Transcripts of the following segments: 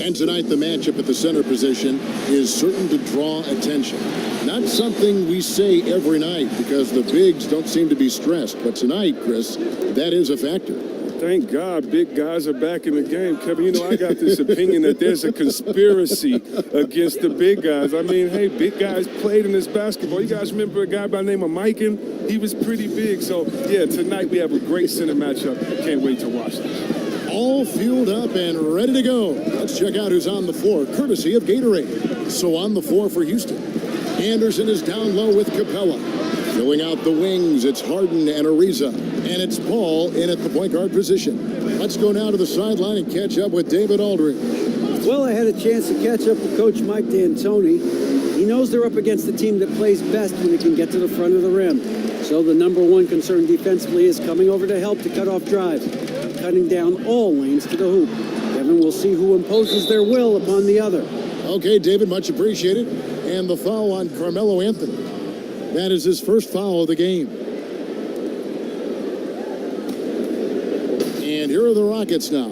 And tonight, the matchup at the center position is certain to draw attention. Not something we say every night because the bigs don't seem to be stressed. But tonight, Chris, that is a factor. Thank God big guys are back in the game. Kevin, you know, I got this opinion that there's a conspiracy against the big guys. I mean, hey, big guys played in this basketball. You guys remember a guy by the name of Mikan? He was pretty big. So, yeah, tonight we have a great center matchup. Can't wait to watch this. All fueled up and ready to go. Let's check out who's on the floor, courtesy of Gatorade. So on the floor for Houston, Anderson is down low with Capella. Filling out the wings, it's Harden and Ariza. And it's Paul in at the point guard position. Let's go now to the sideline and catch up with David Aldridge. Well, I had a chance to catch up with Coach Mike D'Antoni. He knows they're up against the team that plays best when it can get to the front of the rim. So the number one concern defensively is coming over to help to cut off drives, cutting down all lanes to the hoop. Kevin will see who imposes their will upon the other. Okay, David, much appreciated. And the foul on Carmelo Anthony. That is his first foul of the game. And here are the Rockets now.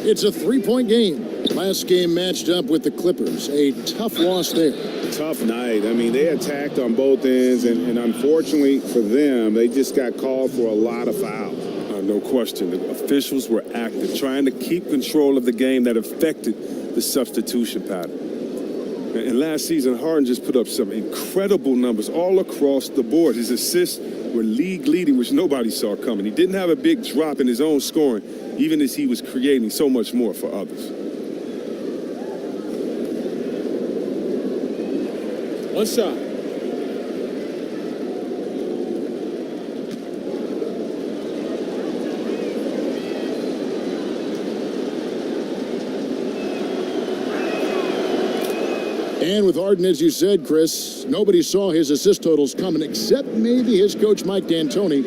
It's a three-point game. Last game matched up with the Clippers. A tough loss there. Tough night. I mean, they attacked on both ends, and unfortunately for them, they just got called for a lot of fouls. No question. The officials were active, trying to keep control of the game that affected the substitution pattern. And last season, Harden just put up some incredible numbers all across the board. His assists were league leading, which nobody saw coming. He didn't have a big drop in his own scoring, even as he was creating so much more for others. One shot. And with Harden, as you said, Chris, nobody saw his assist totals coming except maybe his coach, Mike D'Antoni,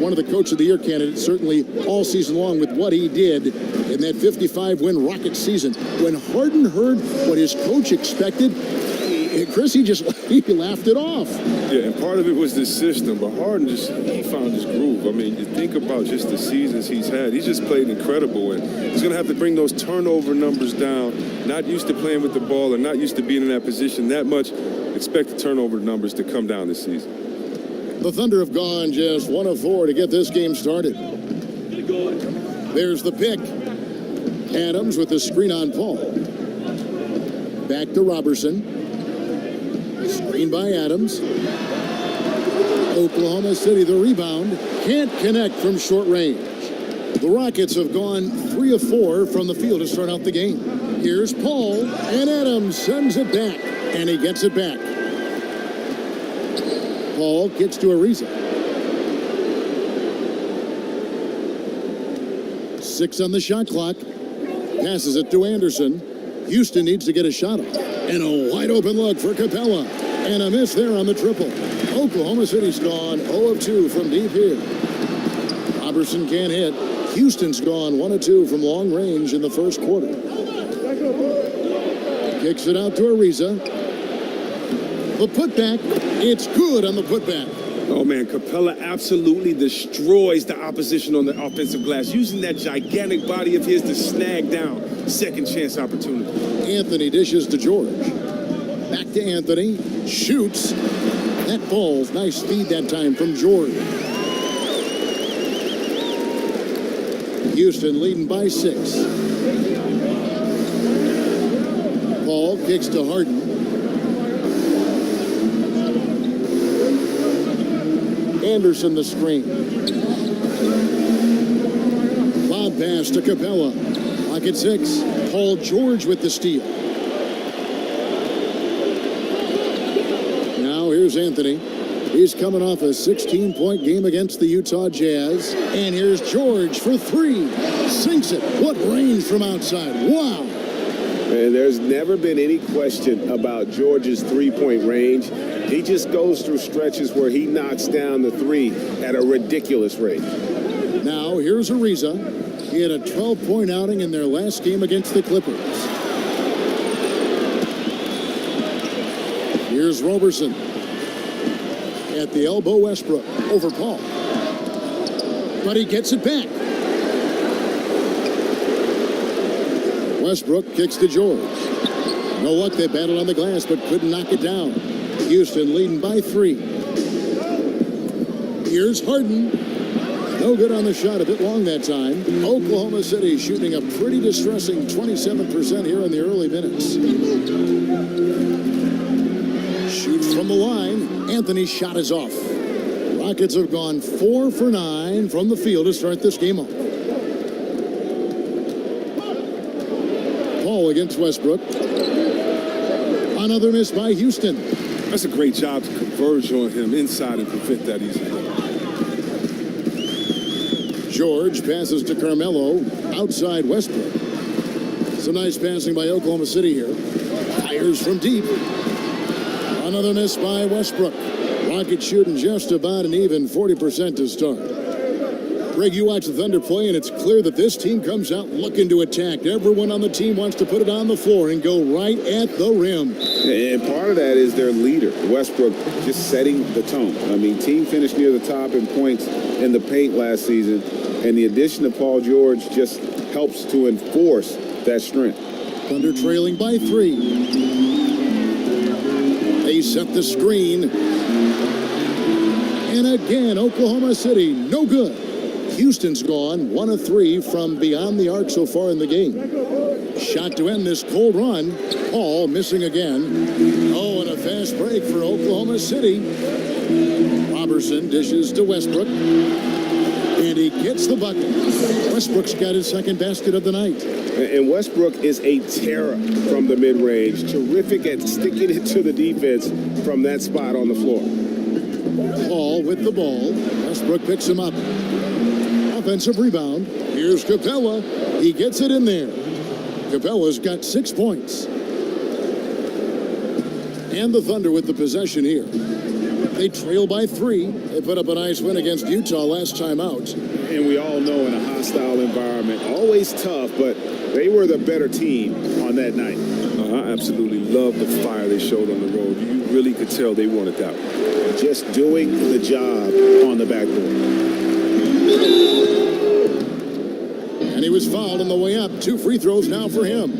one of the Coach of the Year candidates, certainly all season long with what he did in that 55-win Rockets season. When Harden heard what his coach expected, Chris, he laughed it off. Yeah, and part of it was the system, but Harden he found his groove. I mean, you think about just the seasons he's had. He's just played incredible, and he's going to have to bring those turnover numbers down. Not used to playing with the ball and not used to being in that position that much. Expect the turnover numbers to come down this season. The Thunder have gone just 1 of 4 to get this game started. There's the pick. Adams with the screen on Paul. Back to Robertson. Screen by Adams. Oklahoma City, the rebound. Can't connect from short range. The Rockets have gone 3 of 4 from the field to start out the game. Here's Paul, and Adams sends it back, and he gets it back. Paul gets to Ariza. 6 on the shot clock. Passes it to Anderson. Houston needs to get a shot off. And a wide open look for Capella. And a miss there on the triple. Oklahoma City's gone 0 of 2 from deep here. Robertson can't hit. Houston's gone 1 of 2 from long range in the first quarter. Kicks it out to Ariza. The putback. It's good on the putback. Oh, man, Capella absolutely destroys the opposition on the offensive glass, using that gigantic body of his to snag down second chance opportunity. Anthony dishes to George. Back to Anthony. Shoots. That falls. Nice feed that time from George. Houston leading by 6. Paul kicks to Harden. Anderson the screen. Lob pass to Capella. Lock at 6. Paul George with the steal. Now here's Anthony. He's coming off a 16-point game against the Utah Jazz. And here's George for 3. Sinks it. What range from outside. Wow. And there's never been any question about George's three-point range. He just goes through stretches where he knocks down the 3 at a ridiculous rate. Now here's Ariza. He had a 12-point outing in their last game against the Clippers. Here's Robertson. At the elbow, Westbrook over Paul. But he gets it back. Westbrook kicks to George. No luck, they battled on the glass but couldn't knock it down. Houston leading by 3. Here's Harden. No good on the shot, a bit long that time. Oklahoma City shooting a pretty distressing 27% here in the early minutes. Shoots from the line. Anthony's shot is off. Rockets have gone 4 for 9 from the field to start this game off. Paul against Westbrook. Another miss by Houston. That's a great job to converge on him inside and prevent that easy look. George passes to Carmelo outside Westbrook. Some nice passing by Oklahoma City here. Fires from deep. Another miss by Westbrook. Rockets shooting just about an even 40% to start. Greg, you watch the Thunder play, and it's clear that this team comes out looking to attack. Everyone on the team wants to put it on the floor and go right at the rim. And part of that is their leader, Westbrook, just setting the tone. I mean, team finished near the top in points in the paint last season, and the addition of Paul George just helps to enforce that strength. Thunder trailing by 3. They set the screen. And again, Oklahoma City, no good. Houston's gone 1 of 3 from beyond the arc so far in the game. Shot to end this cold run. Paul missing again. Oh, and a fast break for Oklahoma City. Robertson dishes to Westbrook. And he gets the bucket. Westbrook's got his second basket of the night. And Westbrook is a terror from the mid-range. Terrific at sticking it to the defense from that spot on the floor. Paul with the ball. Westbrook picks him up. Offensive rebound. Here's Capella. He gets it in there. Capella's got 6 points. And the Thunder with the possession here. They trail by 3. They put up a nice win against Utah last time out. And we all know in a hostile environment, always tough, but they were the better team on that night. I absolutely love the fire they showed on the road. You really could tell they wanted that one. Just doing the job on the backboard. And he was fouled on the way up. 2 free throws now for him.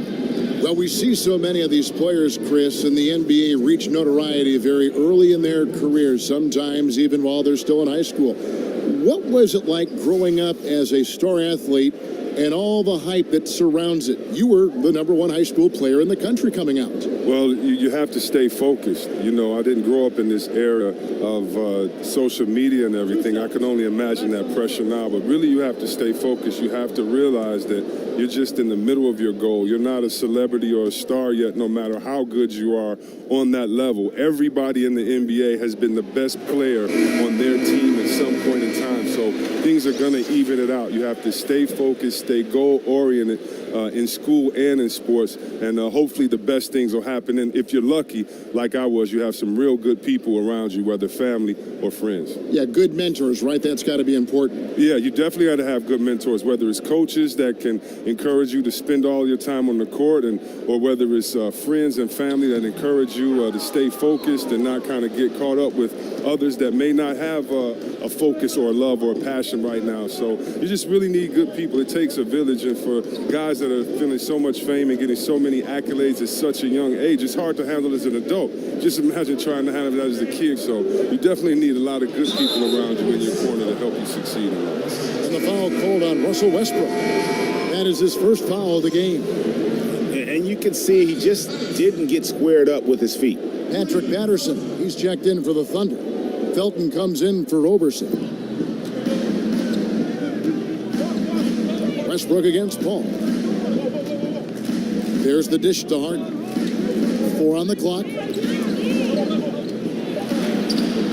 Well, we see so many of these players, Chris, in the NBA reach notoriety very early in their careers, sometimes even while they're still in high school. What was it like growing up as a star athlete and all the hype that surrounds it? You were the #1 high school player in the country coming out. Well, you have to stay focused. You know, I didn't grow up in this era of social media and everything. I can only imagine that pressure now. But really, you have to stay focused. You have to realize that you're just in the middle of your goal. You're not a celebrity or a star yet, no matter how good you are on that level. Everybody in the NBA has been the best player on their team at some point in time. So things are going to even it out. You have to stay focused, stay goal-oriented in school and in sports, and hopefully the best things will happen. And if you're lucky, like I was, you have some real good people around you, whether family or friends. Yeah, good mentors, right? That's got to be important. Yeah, you definitely got to have good mentors, whether it's coaches that can encourage you to spend all your time on the court, or whether it's friends and family that encourage you to stay focused and not kind of get caught up with others that may not have a focus or a love or a passion right now. So you just really need good people. It takes a village, and for guys that are feeling so much fame and getting so many accolades at such a young age, it's hard to handle as an adult. Just imagine trying to handle that as a kid. So you definitely need a lot of good people around you in your corner to help you succeed in life. And the foul called on Russell Westbrook. That is his first foul of the game. And you can see he just didn't get squared up with his feet. Patrick Patterson, he's checked in for the Thunder. Felton comes in for Roberson. Westbrook against Paul. There's the dish to Harden. 4 on the clock.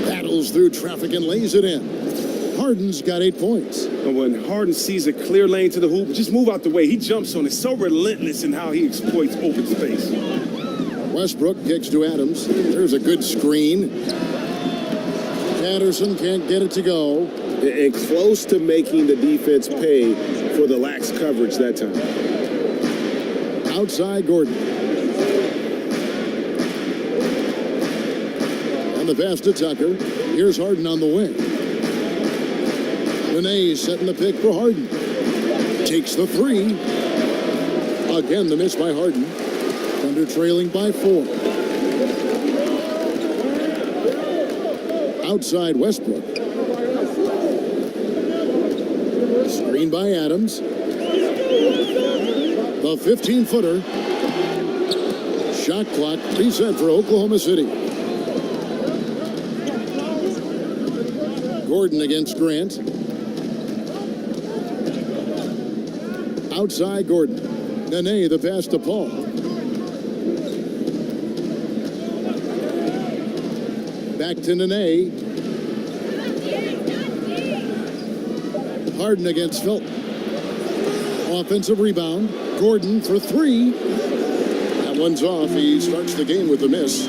Battles through traffic and lays it in. Harden's got 8 points. And when Harden sees a clear lane to the hoop, just move out the way. He jumps on it. So relentless in how he exploits open space. Westbrook kicks to Adams. There's a good screen. Patterson can't get it to go. And close to making the defense pay for the lax coverage that time. Outside Gordon. On the pass to Tucker. Here's Harden on the wing. Renee setting the pick for Harden. Takes the 3. Again, the miss by Harden. Thunder trailing by 4. Outside Westbrook. Screen by Adams. The 15-footer. Shot clock reset for Oklahoma City. Gordon against Grant. Outside Gordon. Nene, the pass to Paul. Back to Nene. Harden against Felton. Offensive rebound. Gordon for 3. That one's off. He starts the game with a miss.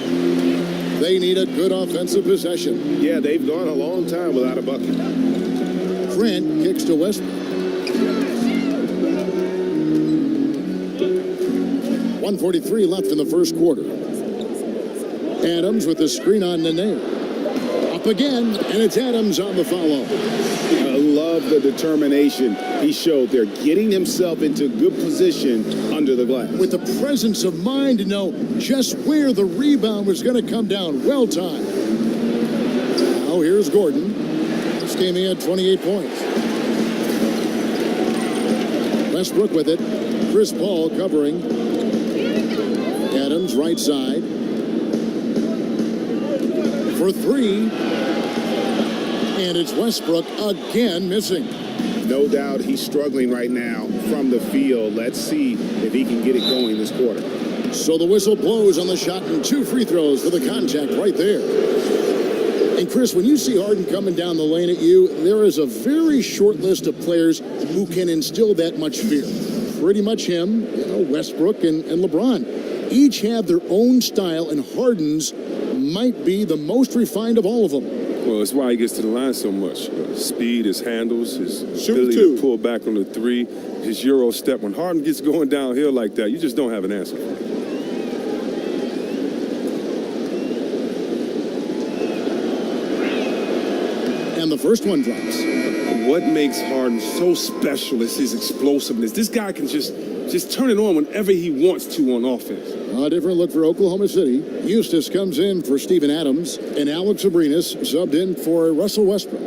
They need a good offensive possession. Yeah, they've gone a long time without a bucket. Grant kicks to Westbrook. 1:43 left in the first quarter. Adams with the screen on Nene. Up again, and it's Adams on the follow. I love the determination he showed there, getting himself into good position under the glass. With the presence of mind to know just where the rebound was going to come down. Well timed. Now here's Gordon. This game he had 28 points. Westbrook with it. Chris Paul covering. Adams right side. For 3. And it's Westbrook again missing. No doubt he's struggling right now from the field. Let's see if he can get it going this quarter. So the whistle blows on the shot and 2 free throws for the contact right there. And Chris, when you see Harden coming down the lane at you, there is a very short list of players who can instill that much fear. Pretty much him, Westbrook and LeBron. Each have their own style, and Harden's might be the most refined of all of them. Well, it's why he gets to the line so much. Speed, his handles, his Shoot ability two. to pull back on the 3, his Euro step. When Harden gets going downhill like that, you just don't have an answer for him. And the first one drops. What makes Harden so special is his explosiveness. This guy can just turn it on whenever he wants to on offense. A different look for Oklahoma City. Eustace comes in for Steven Adams, and Alex Abrinas subbed in for Russell Westbrook.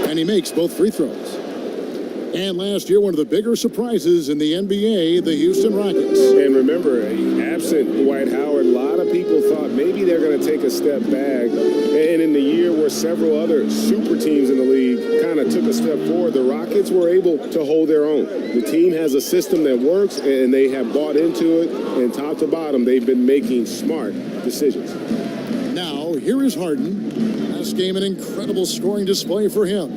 And he makes both free throws. And last year, one of the bigger surprises in the NBA, the Houston Rockets. And remember, absent Dwight Howard, a lot of people thought maybe they're going to take a step back. And in the year where several other super teams in the league kind of took a step forward, the Rockets were able to hold their own. The team has a system that works, and they have bought into it. And top to bottom, they've been making smart decisions. Now, here is Harden. Last game, an incredible scoring display for him.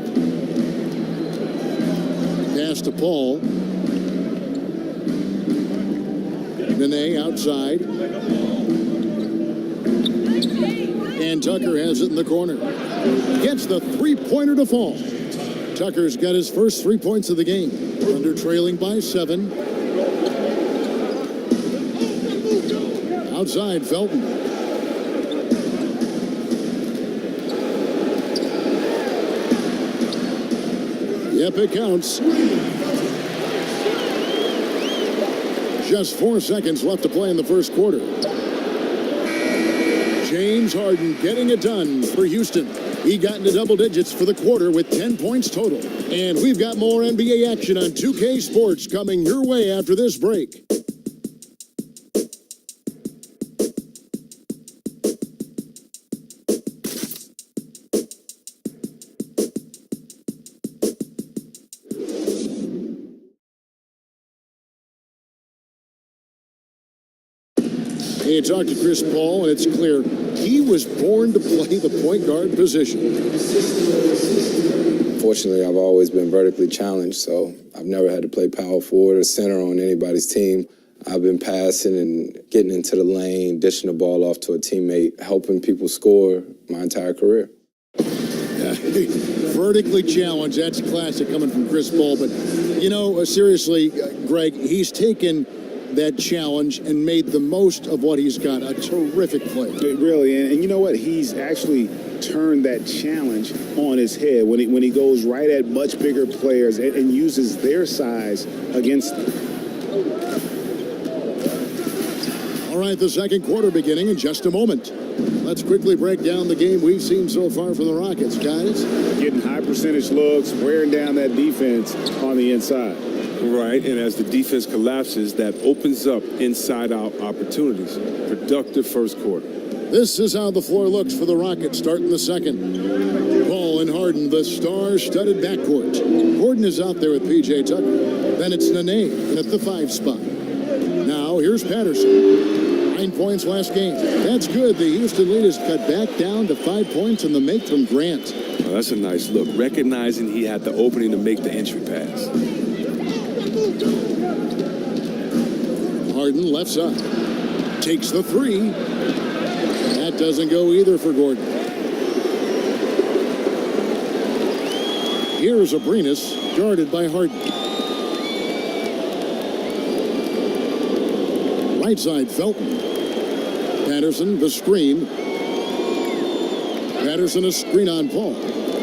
Pass to Paul. Nene outside. And Tucker has it in the corner. Gets the three-pointer to fall. Tucker's got his first 3 points of the game. Thunder trailing by 7. Outside, Felton. Yep, it counts. Just 4 seconds left to play in the first quarter. James Harden getting it done for Houston. He got into double digits for the quarter with 10 points total. And we've got more NBA action on 2K Sports coming your way after this break. Hey, you talked to Chris Paul, and it's clear he was born to play the point guard position. Fortunately, I've always been vertically challenged, so I've never had to play power forward or center on anybody's team. I've been passing and getting into the lane, dishing the ball off to a teammate, helping people score my entire career. Vertically challenged, that's classic coming from Chris Paul. But, seriously, Greg, he's taken that challenge and made the most of what he's got. A terrific play. Really, and you know what? He's actually turned that challenge on his head when he goes right at much bigger players and uses their size against them. All right, the second quarter beginning in just a moment. Let's quickly break down the game we've seen so far from the Rockets, guys. Getting high percentage looks, wearing down that defense on the inside. Right, and as the defense collapses, that opens up inside-out opportunities. Productive first quarter. This is how the floor looks for the Rockets starting the second. Paul and Harden, the star-studded backcourt. Harden is out there with P.J. Tucker. Then it's Nene at the 5 spot. Now here's Patterson. 9 points last game. That's good. The Houston lead is cut back down to 5 points on the make from Grant. Well, that's a nice look, recognizing he had the opening to make the entry pass. Harden left side. Takes the 3. That doesn't go either for Gordon. Here's Abrinas, guarded by Harden. Right side, Felton. Patterson, the screen. Patterson, a screen on Paul.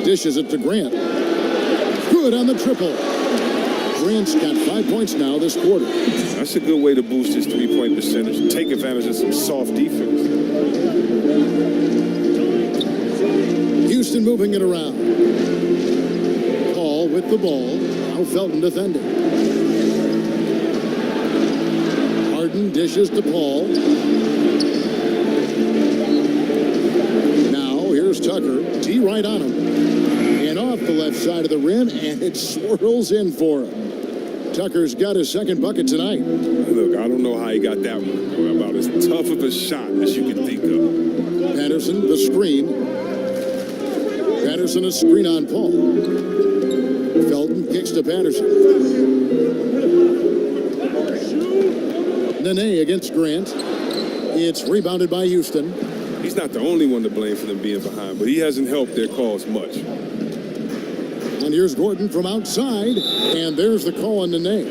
Dishes it to Grant. Good on the triple. Grant's got 5 points now this quarter. That's a good way to boost his three-point percentage. Take advantage of some soft defense. Houston moving it around. Paul with the ball. Now Felton defending. Harden dishes to Paul. Now here's Tucker. D right on him. And off the left side of the rim, and it swirls in for him. Tucker's got his second bucket tonight. Look, I don't know how he got that one. About as tough of a shot as you can think of. Patterson, the screen. Patterson, a screen on Paul. Felton kicks to Patterson. Nene against Grant. It's rebounded by Houston. He's not the only one to blame for them being behind, but he hasn't helped their cause much. And here's Gordon from outside, and there's the call on Nene.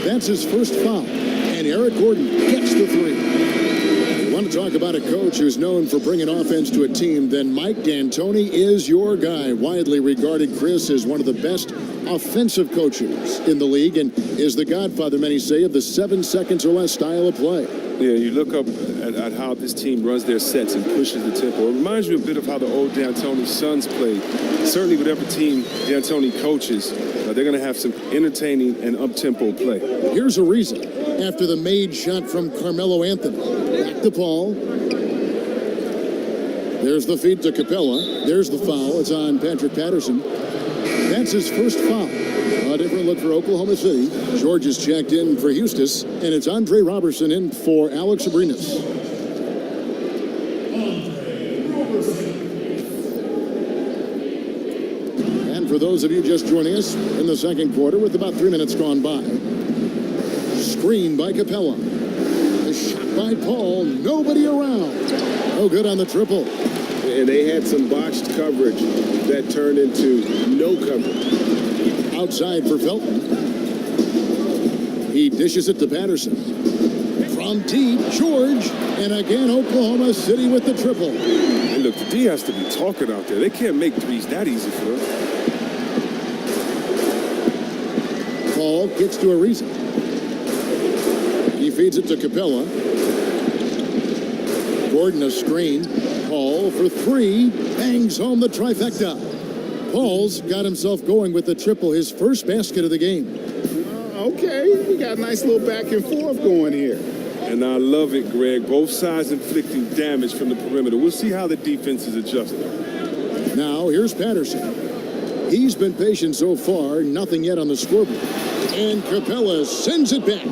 That's his first foul, and Eric Gordon gets the 3. You want to talk about a coach who's known for bringing offense to a team, then Mike D'Antoni is your guy. Widely regarded, Chris, as one of the best offensive coaches in the league and is the godfather, many say, of the 7 seconds or less style of play. Yeah, you look up at how this team runs their sets and pushes the tempo. It reminds you a bit of how the old D'Antoni Suns played. Certainly whatever team D'Antoni coaches, they're going to have some entertaining and up-tempo play. Here's a reason. After the made shot from Carmelo Anthony. Back to Paul. There's the feed to Capella. There's the foul. It's on Patrick Patterson. That's his first foul. A different look for Oklahoma City. George is checked in for Eustis, and it's Andre Robertson in for Alex Abrinas. And for those of you just joining us in the second quarter with about 3 minutes gone by. Screen by Capella. A shot by Paul. Nobody around. No good on the triple. And they had some botched coverage that turned into no coverage. Outside for Felton. He dishes it to Patterson. From deep, George. And again, Oklahoma City with the triple. And look, the D has to be talking out there. They can't make threes that easy for them. Paul gets to Ariza. He feeds it to Capella. Gordon a screen. Paul for 3. Bangs home the trifecta. Paul's got himself going with the triple, his first basket of the game. Okay, we got a nice little back and forth going here. And I love it, Greg. Both sides inflicting damage from the perimeter. We'll see how the defense is adjusting. Now, here's Patterson. He's been patient so far, nothing yet on the scoreboard. And Capella sends it back.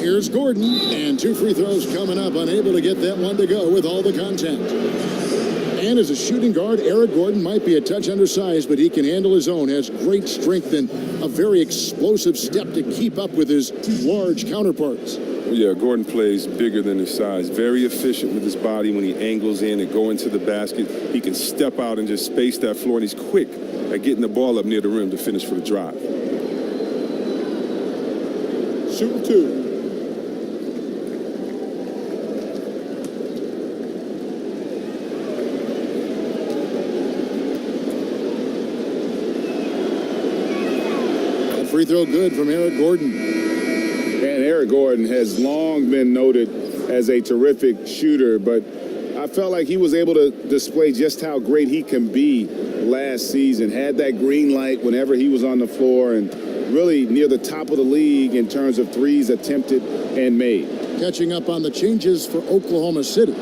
Here's Gordon, and 2 free throws coming up, unable to get that one to go with all the contact. And as a shooting guard, Eric Gordon might be a touch undersized, but he can handle his own, has great strength and a very explosive step to keep up with his large counterparts. Yeah, Gordon plays bigger than his size. Very efficient with his body when he angles in and go into the basket. He can step out and just space that floor, and he's quick at getting the ball up near the rim to finish for the drive. shooting 2. Free throw good from Eric Gordon. And Eric Gordon has long been noted as a terrific shooter, but I felt like he was able to display just how great he can be last season. Had that green light whenever he was on the floor and really near the top of the league in terms of threes attempted and made. Catching up on the changes for Oklahoma City.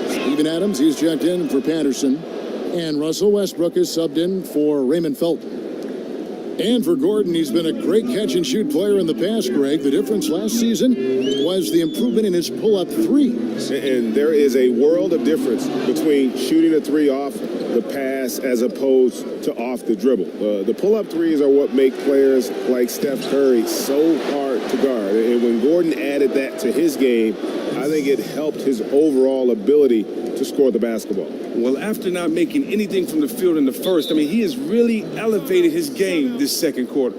Steven Adams, he's checked in for Patterson. And Russell Westbrook is subbed in for Raymond Felton. And for Gordon, he's been a great catch-and-shoot player in the past, Greg. The difference last season was the improvement in his pull-up threes. And there is a world of difference between shooting a three off the pass as opposed to off the dribble. The pull-up threes are what make players like Steph Curry so hard to guard. And when Gordon added that to his game, I think it helped his overall ability to score the basketball. Well, after not making anything from the field in the first, I mean, he has really elevated his game this second quarter.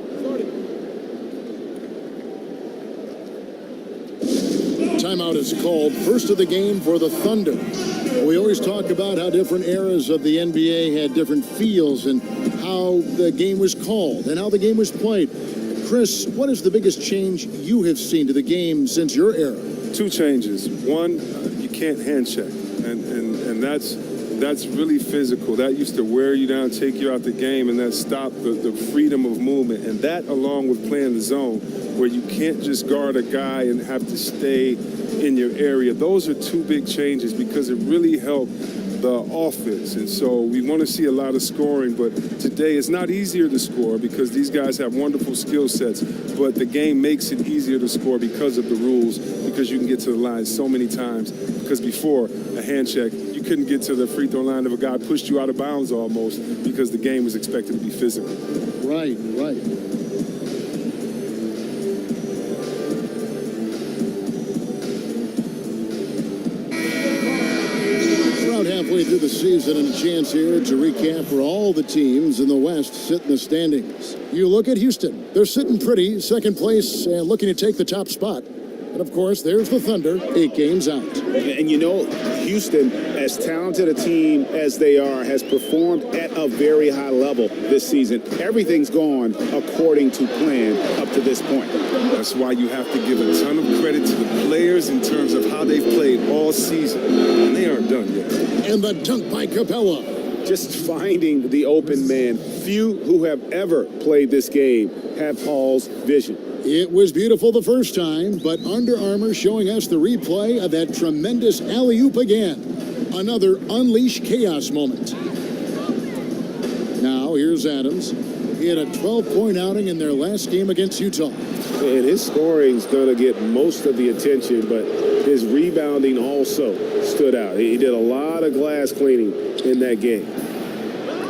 Timeout is called. First of the game for the Thunder. We always talk about how different eras of the NBA had different feels and how the game was called and how the game was played. Chris, what is the biggest change you have seen to the game since your era? 2 changes. One, you can't hand check, and that's really physical. That used to wear you down, take you out the game, and that stopped the freedom of movement. And that, along with playing the zone, where you can't just guard a guy and have to stay in your area. Those are 2 big changes because it really helped the offense. And so we want to see a lot of scoring, but today it's not easier to score because these guys have wonderful skill sets, but the game makes it easier to score because of the rules, because you can get to the line so many times. Because before a hand check, you couldn't get to the free throw line if a guy pushed you out of bounds almost, because the game was expected to be physical. Right, right. Halfway through the season, and a chance here to recap where all the teams in the West sit in the standings. You look at Houston. They're sitting pretty, second place, and looking to take the top spot. And, of course, there's the Thunder, 8 games out. And you know, Houston, as talented a team as they are, has performed at a very high level this season. Everything's gone according to plan up to this point. That's why you have to give a ton of credit to the players in terms of how they've played all season. And they aren't done yet. And the dunk by Capella. Just finding the open man. Few who have ever played this game have Hall's vision. It was beautiful the first time, but Under Armour showing us the replay of that tremendous alley-oop again. Another unleashed chaos moment. Now, here's Adams. He had a 12-point outing in their last game against Utah. And his scoring's going to get most of the attention, but his rebounding also stood out. He did a lot of glass cleaning in that game.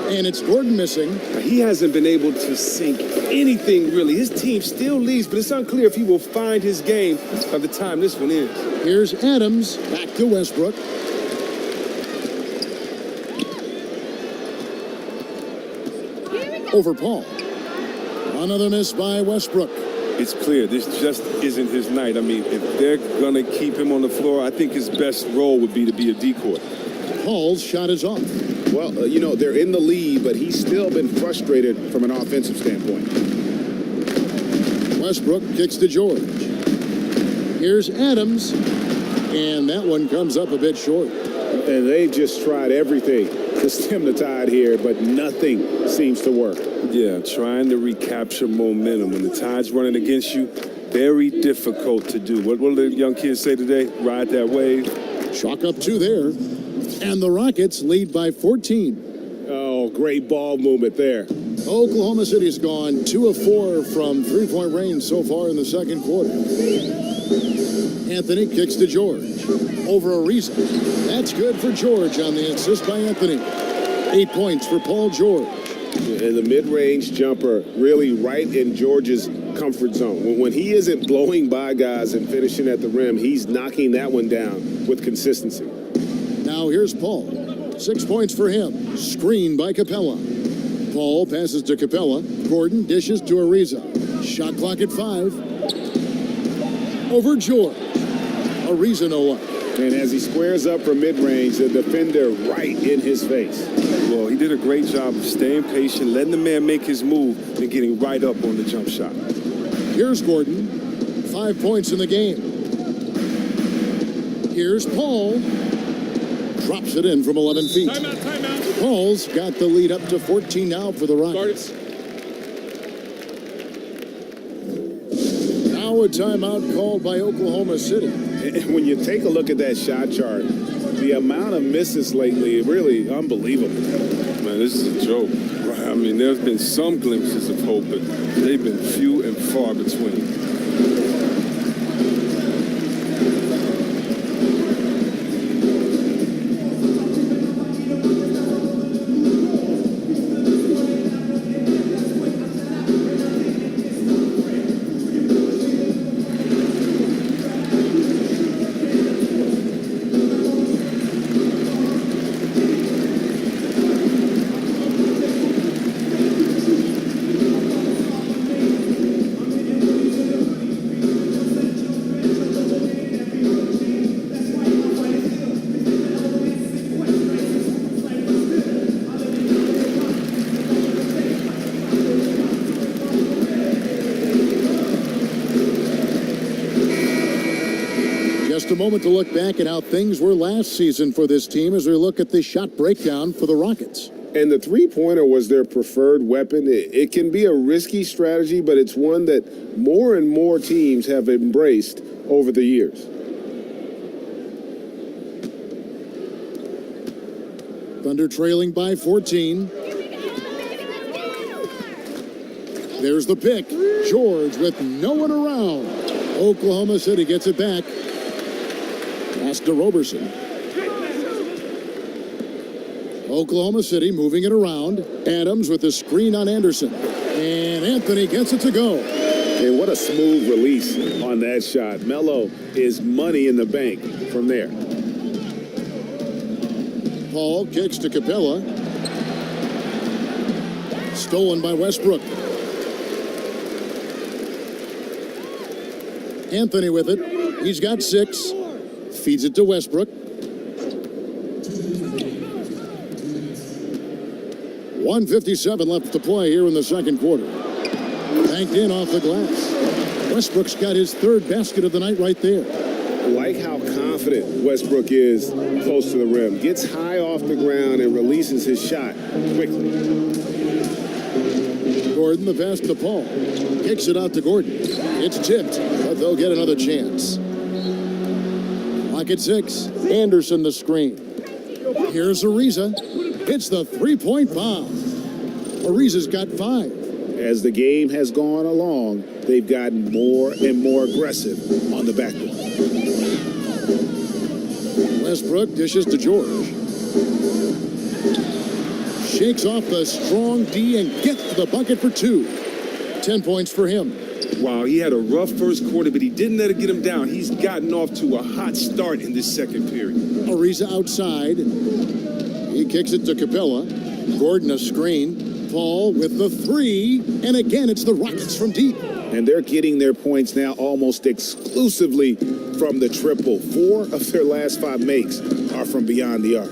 And it's Gordon missing. He hasn't been able to sink anything, really. His team still leads, but it's unclear if he will find his game by the time this one ends. Here's Adams, back to Westbrook. Over Paul. Another miss by Westbrook. It's clear this just isn't his night. I mean, if they're going to keep him on the floor, I think his best role would be to be a decoy. Paul's shot is off. Well, you know, they're in the lead, but he's still been frustrated from an offensive standpoint. Westbrook kicks to George. Here's Adams. And that one comes up a bit short. And they just tried everything to stem the tide here, but nothing seems to work. Yeah, trying to recapture momentum. When the tide's running against you, very difficult to do. What will the young kids say today? Ride that wave. Chalk up 2 there. And the Rockets lead by 14. Oh, great ball movement there. Oklahoma City's gone 2 of 4 from three-point range so far in the second quarter. Anthony kicks to George. Over Ariza. That's good for George on the assist by Anthony. 8 points for Paul George. And the mid-range jumper really right in George's comfort zone. When he isn't blowing by guys and finishing at the rim, he's knocking that one down with consistency. Now here's Paul. 6 points for him. Screen by Capella. Paul passes to Capella. Gordon dishes to Ariza. Shot clock at 5. over George. Ariza no luck. And as he squares up from mid-range, the defender right in his face. Well, he did a great job of staying patient, letting the man make his move, and getting right up on the jump shot. Here's Gordon. 5 points in the game. Here's Paul. Drops it in from 11 feet. Timeout. Paul's got the lead up to 14 now for the Rockets. Now a timeout called by Oklahoma City. And when you take a look at that shot chart, the amount of misses lately, really unbelievable. Man, this is a joke. Right? I mean, there's been some glimpses of hope, but they've been few and far between. Just a moment to look back at how things were last season for this team as we look at the shot breakdown for the Rockets. And the three-pointer was their preferred weapon. It can be a risky strategy, but it's one that more and more teams have embraced over the years. Thunder trailing by 14. There's the pick. George with no one around. Oklahoma City gets it back. Pass to Roberson. Oklahoma City moving it around. Adams with the screen on Anderson. And Anthony gets it to go. And what a smooth release on that shot. Melo is money in the bank from there. Paul kicks to Capella. Stolen by Westbrook. Anthony with it. He's got 6. Feeds it to Westbrook. 1:57 left to play here in the second quarter. Banked in off the glass. Westbrook's got his 3rd basket of the night right there. I like how confident Westbrook is close to the rim. Gets high off the ground and releases his shot quickly. Gordon, the pass to Paul. Kicks it out to Gordon. It's tipped, but they'll get another chance. Clock at 6. Anderson the screen. Here's Ariza. It's the 3-point bomb. Ariza's got 5. As the game has gone along, they've gotten more and more aggressive on the backboard. Westbrook dishes to George. Shakes off the strong D and gets to the bucket for 2. 10 points for him. Wow, he had a rough first quarter, but he didn't let it get him down. He's gotten off to a hot start in this second period. Ariza outside. He kicks it to Capella. Gordon a screen. Paul with the 3. And again, it's the Rockets from deep. And they're getting their points now almost exclusively from the triple. 4 of their last 5 makes are from beyond the arc.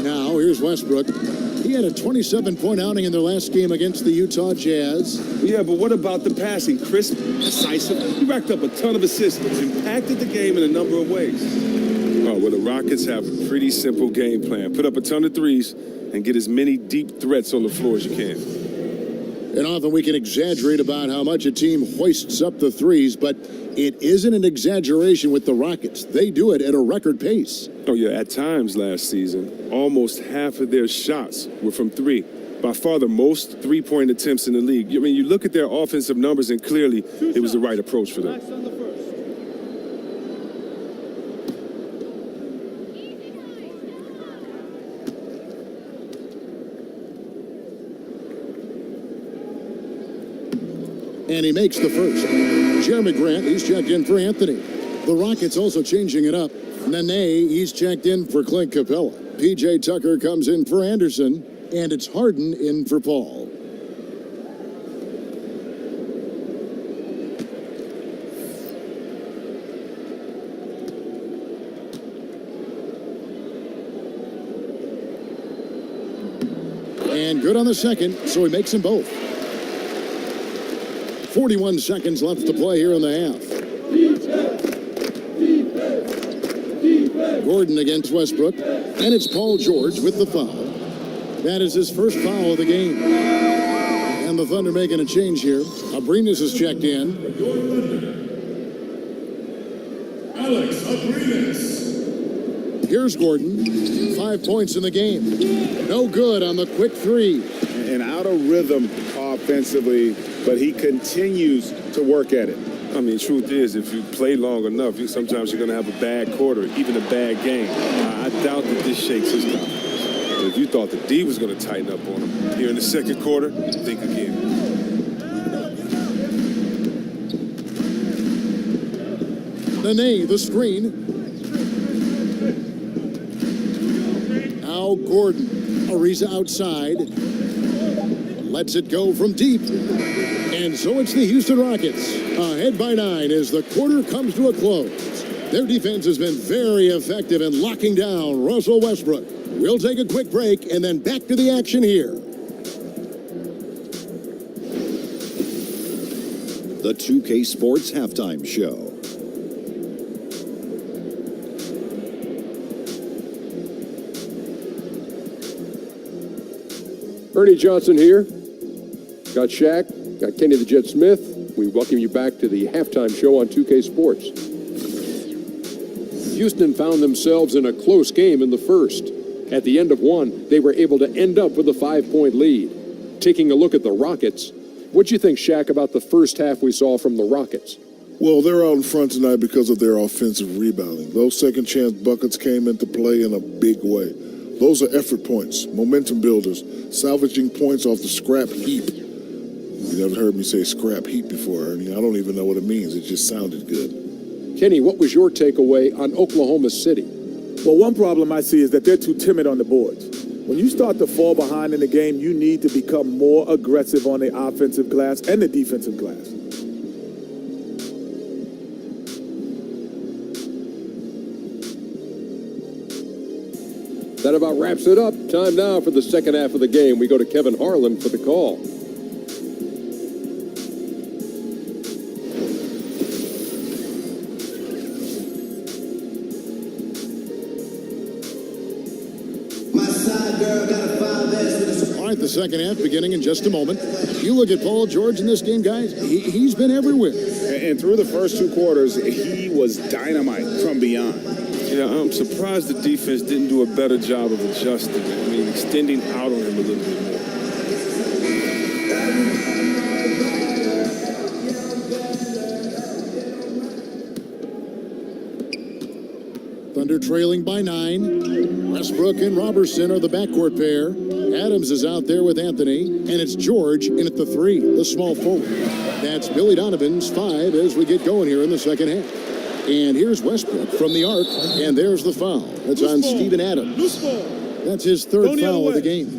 Now, here's Westbrook. He had a 27-point outing in their last game against the Utah Jazz. Yeah, but what about the passing? Crisp, decisive. He racked up a ton of assists, impacted the game in a number of ways. Oh, well, the Rockets have a pretty simple game plan. Put up a ton of threes and get as many deep threats on the floor as you can. And often we can exaggerate about how much a team hoists up the threes, but it isn't an exaggeration with the Rockets. They do it at a record pace. Oh, yeah, at times last season, almost half of their shots were from 3. By far the most three-point attempts in the league. I mean, you look at their offensive numbers, and clearly it was the right approach for them. And he makes the first. Jeremy Grant, he's checked in for Anthony. The Rockets also changing it up. Nene, he's checked in for Clint Capella. P.J. Tucker comes in for Anderson. And it's Harden in for Paul. And good on the second, so he makes them both. 41 seconds left to play here in the half. Gordon against Westbrook, and it's Paul George with the foul. That is his first foul of the game. And the Thunder making a change here. Abrinas is checked in. Alex Abrinas. Here's Gordon. 5 points in the game. No good on the quick three. And out of rhythm offensively, but he continues to work at it. I mean, truth is, if you play long enough, sometimes you're going to have a bad quarter, even a bad game. I doubt that this shakes his confidence. But if you thought the D was going to tighten up on him here in the second quarter, think again. Nene, the screen. Now Gordon. Ariza outside. Lets it go from deep. And so it's the Houston Rockets, ahead by 9 as the quarter comes to a close. Their defense has been very effective in locking down Russell Westbrook. We'll take a quick break and then back to the action here. The 2K Sports Halftime Show. Ernie Johnson here. Got Shaq, got Kenny the Jet Smith. We welcome you back to the halftime show on 2K Sports. Houston found themselves in a close game in the first. At the end of one, they were able to end up with a 5-point lead. Taking a look at the Rockets, what do you think, Shaq, about the first half we saw from the Rockets? Well, they're out in front tonight because of their offensive rebounding. Those second chance buckets came into play in a big way. Those are effort points, momentum builders, salvaging points off the scrap heap. You never heard me say scrap heap before, Ernie. I don't even know what it means. It just sounded good. Kenny, what was your takeaway on Oklahoma City? Well, one problem I see is that they're too timid on the boards. When you start to fall behind in the game, you need to become more aggressive on the offensive glass and the defensive glass. That about wraps it up. Time now for the second half of the game. We go to Kevin Harlan for the call. All right, the second half beginning in just a moment. You look at Paul George in this game, guys. He's been everywhere. And through the first two quarters, he was dynamite from beyond. Yeah, I'm surprised the defense didn't do a better job of adjusting. I mean, extending out on him a little bit more. Thunder trailing by 9. Westbrook and Robertson are the backcourt pair. Adams is out there with Anthony, and it's George in at the 3, the small forward. That's Billy Donovan's 5 as we get going here in the second half. And here's Westbrook from the arc, and there's the foul. That's on Steven Adams. That's his third foul of the game.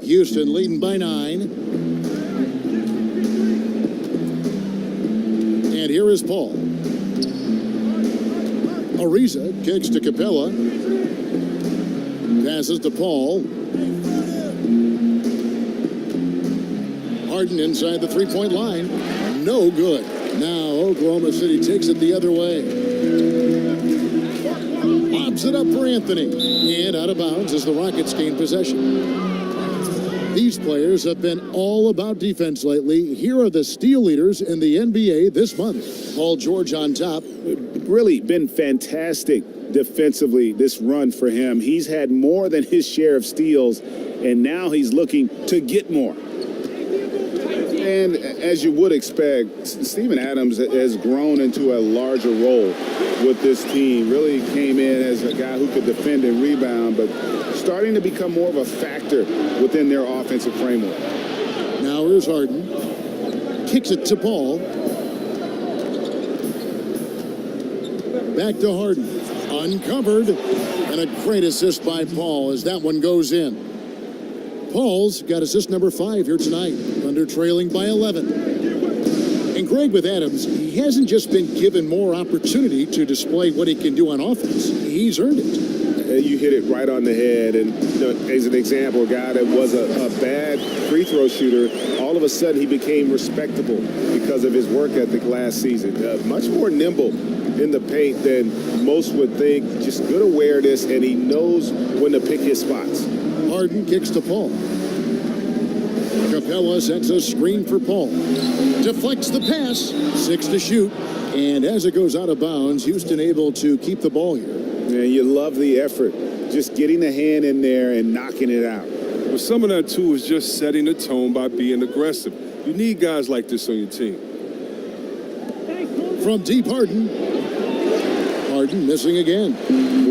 Houston leading by 9. And here is Paul. Ariza kicks to Capella. Passes to Paul. Harden inside the three-point line. No good. Now Oklahoma City takes it the other way. Lobs it up for Anthony. And out of bounds as the Rockets gain possession. These players have been all about defense lately. Here are the steal leaders in the NBA this month. Paul George on top. Really been fantastic defensively this run for him. He's had more than his share of steals, and now he's looking to get more. And as you would expect, Steven Adams has grown into a larger role with this team. Really came in as a guy who could defend and rebound, but starting to become more of a factor within their offensive framework. Now here's Harden. Kicks it to Paul. Back to Harden. Uncovered. And a great assist by Paul as that one goes in. Paul's got assist number 5 here tonight. Thunder trailing by 11. Greg, with Adams, he hasn't just been given more opportunity to display what he can do on offense. He's earned it. You hit it right on the head. And as an example, a guy that was a bad free throw shooter, all of a sudden he became respectable because of his work ethic last season. Much more nimble in the paint than most would think. Just good awareness, and he knows when to pick his spots. Harden kicks to Paul. Capella sets a screen for Paul. Deflects the pass. 6 to shoot. And as it goes out of bounds, Houston able to keep the ball here. Yeah, you love the effort. Just getting the hand in there and knocking it out. Well, some of that, too, is just setting the tone by being aggressive. You need guys like this on your team. From deep, Harden. Harden missing again.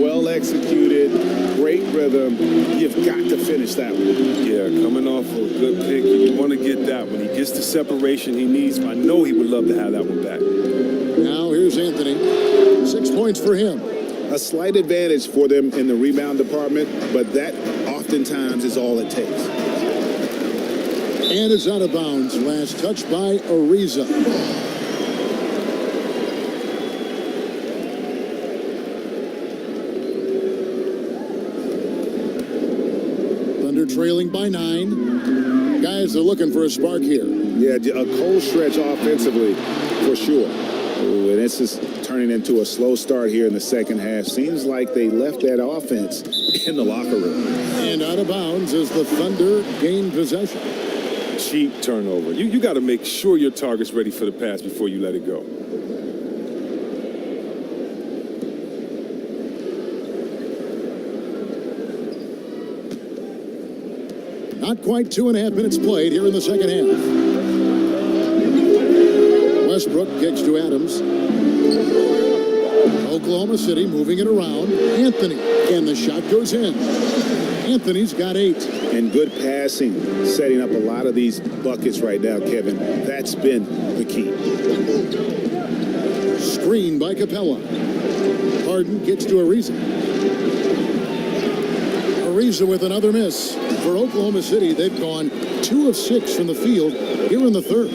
Well executed, great rhythm. You've got to finish that one. Yeah, coming off a good pick, you want to get that. When he gets the separation he needs, I know he would love to have that one back. Now here's Anthony. 6 points for him. A slight advantage for them in the rebound department, but that oftentimes is all it takes. And it's out of bounds. Last touch by Ariza. Thunder trailing by 9. Guys are looking for a spark here. Yeah, a cold stretch offensively for sure. Ooh, and this is turning into a slow start here in the second half. Seems like they left that offense in the locker room. And out of bounds as the Thunder gain possession. Cheap turnover. You got to make sure your target's ready for the pass before you let it go. Not quite 2.5 minutes played here in the second half. Westbrook kicks to Adams. Oklahoma City moving it around. Anthony, and the shot goes in. Anthony's got 8. And good passing, setting up a lot of these buckets right now, Kevin. That's been the key. Screen by Capella. Harden gets to Ariza. Ariza with another miss. For Oklahoma City, they've gone 2 of 6 from the field here in the third.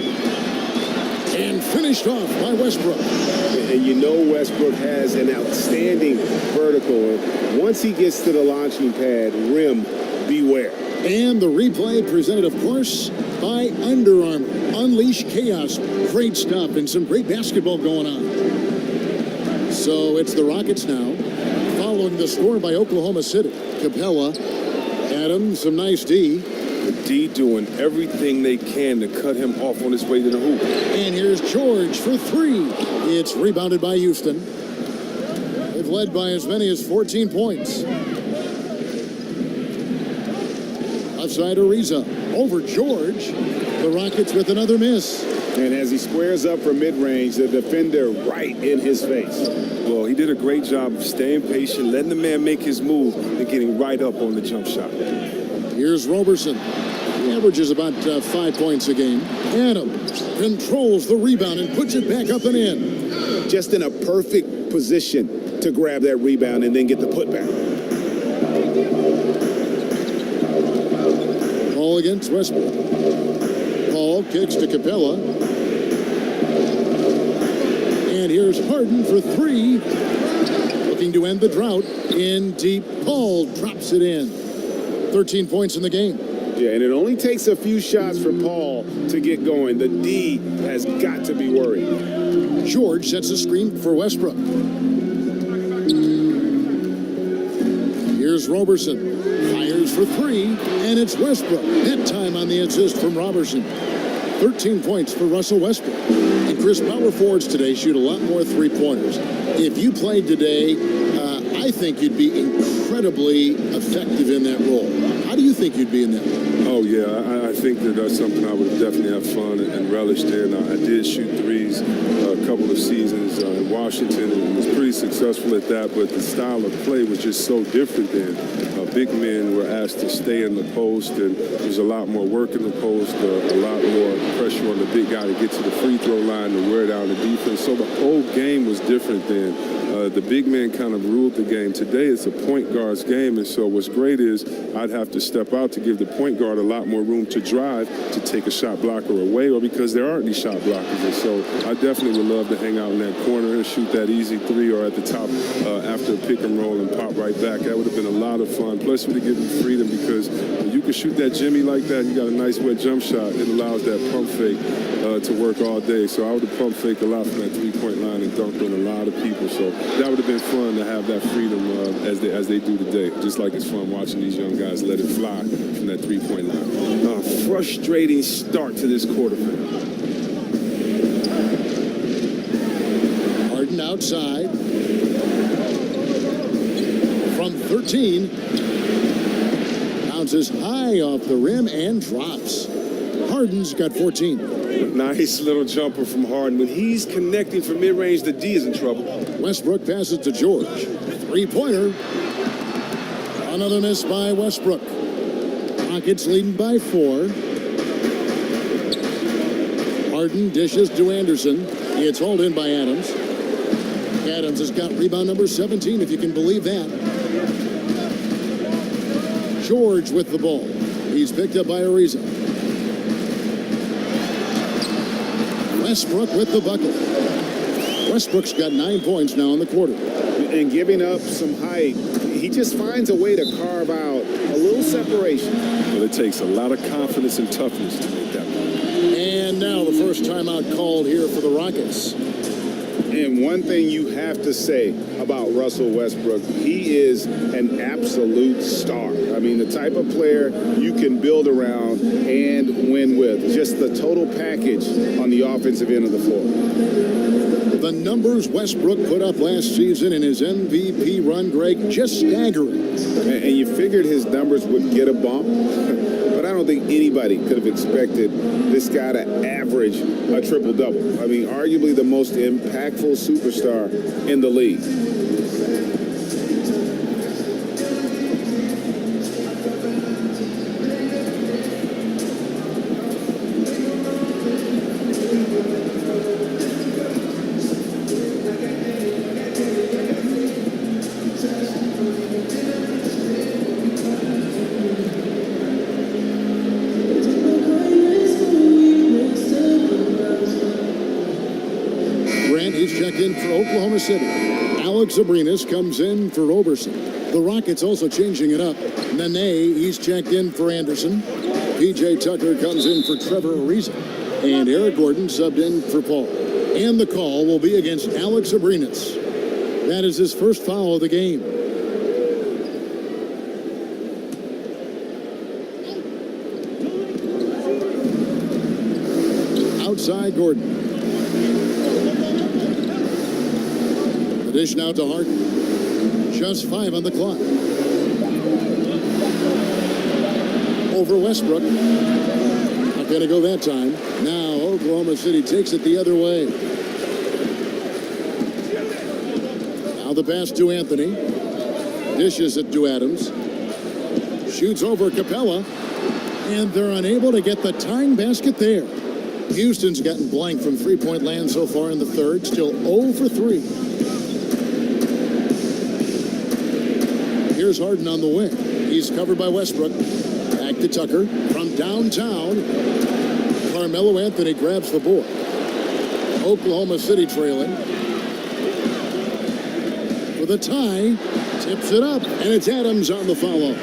And finished off by Westbrook. And you know Westbrook has an outstanding vertical. Once he gets to the launching pad, rim, beware. And the replay presented, of course, by Under Armour. Unleash chaos. Great stuff and some great basketball going on. So it's the Rockets now, following the score by Oklahoma City. Capella, Adams, some nice D. The D doing everything they can to cut him off on his way to the hoop. And here's George for 3. It's rebounded by Houston. They've led by as many as 14 points. Outside Ariza. Over George. The Rockets with another miss. And as he squares up for mid-range, the defender right in his face. Well, he did a great job of staying patient, letting the man make his move, and getting right up on the jump shot. Here's Roberson. He averages about 5 points a game. Adams controls the rebound and puts it back up and in. Just in a perfect position to grab that rebound and then get the putback. Ball against Westbrook. Paul kicks to Capella. And here's Harden for 3. Looking to end the drought in deep. Paul drops it in. 13 points in the game. Yeah, and it only takes a few shots for Paul to get going. The D has got to be worried. George sets a screen for Westbrook. Here's Roberson. Fires for 3, and it's Westbrook. That time on the assist from Roberson. 13 points for Russell Westbrook. And Chris, power forwards today shoot a lot more three-pointers. If you played today, I think you'd be incredibly effective in that role. How do you think you'd be in that role? Oh, yeah, I think that that's something I would definitely have fun and relish there. And I did shoot threes a couple of seasons in Washington and was pretty successful at that, but the style of play was just so different then. Big men were asked to stay in the post, and there's a lot more work in the post, a lot more pressure on the big guy to get to the free throw line to wear down the defense. So the whole game was different then. The big man kind of ruled the game. Today it's a point guard's game, and so what's great is I'd have to step out to give the point guard a lot more room to drive, to take a shot blocker away, or because there aren't any shot blockers. And so I definitely would love to hang out in that corner and shoot that easy three, or at the top after a pick and roll and pop right back. That would have been a lot of fun. Plus, it would have given you freedom, because when you can shoot that Jimmy like that and you got a nice wet jump shot, it allows that pump fake to work all day. So I would have pump faked a lot from that three-point line and dunked on a lot of people. So that would have been fun to have that freedom as they do today. Just like it's fun watching these young guys let it fly from that three-point line. Frustrating start to this quarter. Harden outside. From 13. Bounces high off the rim and drops. Harden's got 14. Nice little jumper from Harden. When he's connecting from mid-range, the D is in trouble. Westbrook passes to George. Three-pointer. Another miss by Westbrook. Rockets leading by 4. Harden dishes to Anderson. It's hauled in by Adams. Adams has got rebound number 17, if you can believe that. George with the ball. He's picked up by Ariza. Westbrook with the bucket. Westbrook's got 9 points now in the quarter. And giving up some height, he just finds a way to carve out a little separation. Well, it takes a lot of confidence and toughness to make that one. And now the first timeout called here for the Rockets. And one thing you have to say about Russell Westbrook, he is an absolute star. I mean, the type of player you can build around and win with. Just the total package on the offensive end of the floor. The numbers Westbrook put up last season in his MVP run, Greg, just staggering. And you figured his numbers would get a bump, but I don't think anybody could have expected this guy to average a triple-double. I mean, arguably the most impactful superstar in the league. He's checked in for Oklahoma City. Alex Abrinas comes in for Roberson. The Rockets also changing it up. Nene, he's checked in for Anderson. P.J. Tucker comes in for Trevor Ariza. And Eric Gordon subbed in for Paul. And the call will be against Alex Abrinas. That is his first foul of the game. Outside Gordon. Dish now to Harden. Just 5 on the clock. Over Westbrook. Not going to go that time. Now Oklahoma City takes it the other way. Now the pass to Anthony. Dishes it to Adams. Shoots over Capella. And they're unable to get the tying basket there. Houston's gotten blank from three-point land so far in the third. Still 0 for 3. Here's Harden on the wing. He's covered by Westbrook. Back to Tucker from downtown. Carmelo Anthony grabs the board. Oklahoma City trailing. For the tie, tips it up, and it's Adams on the follow.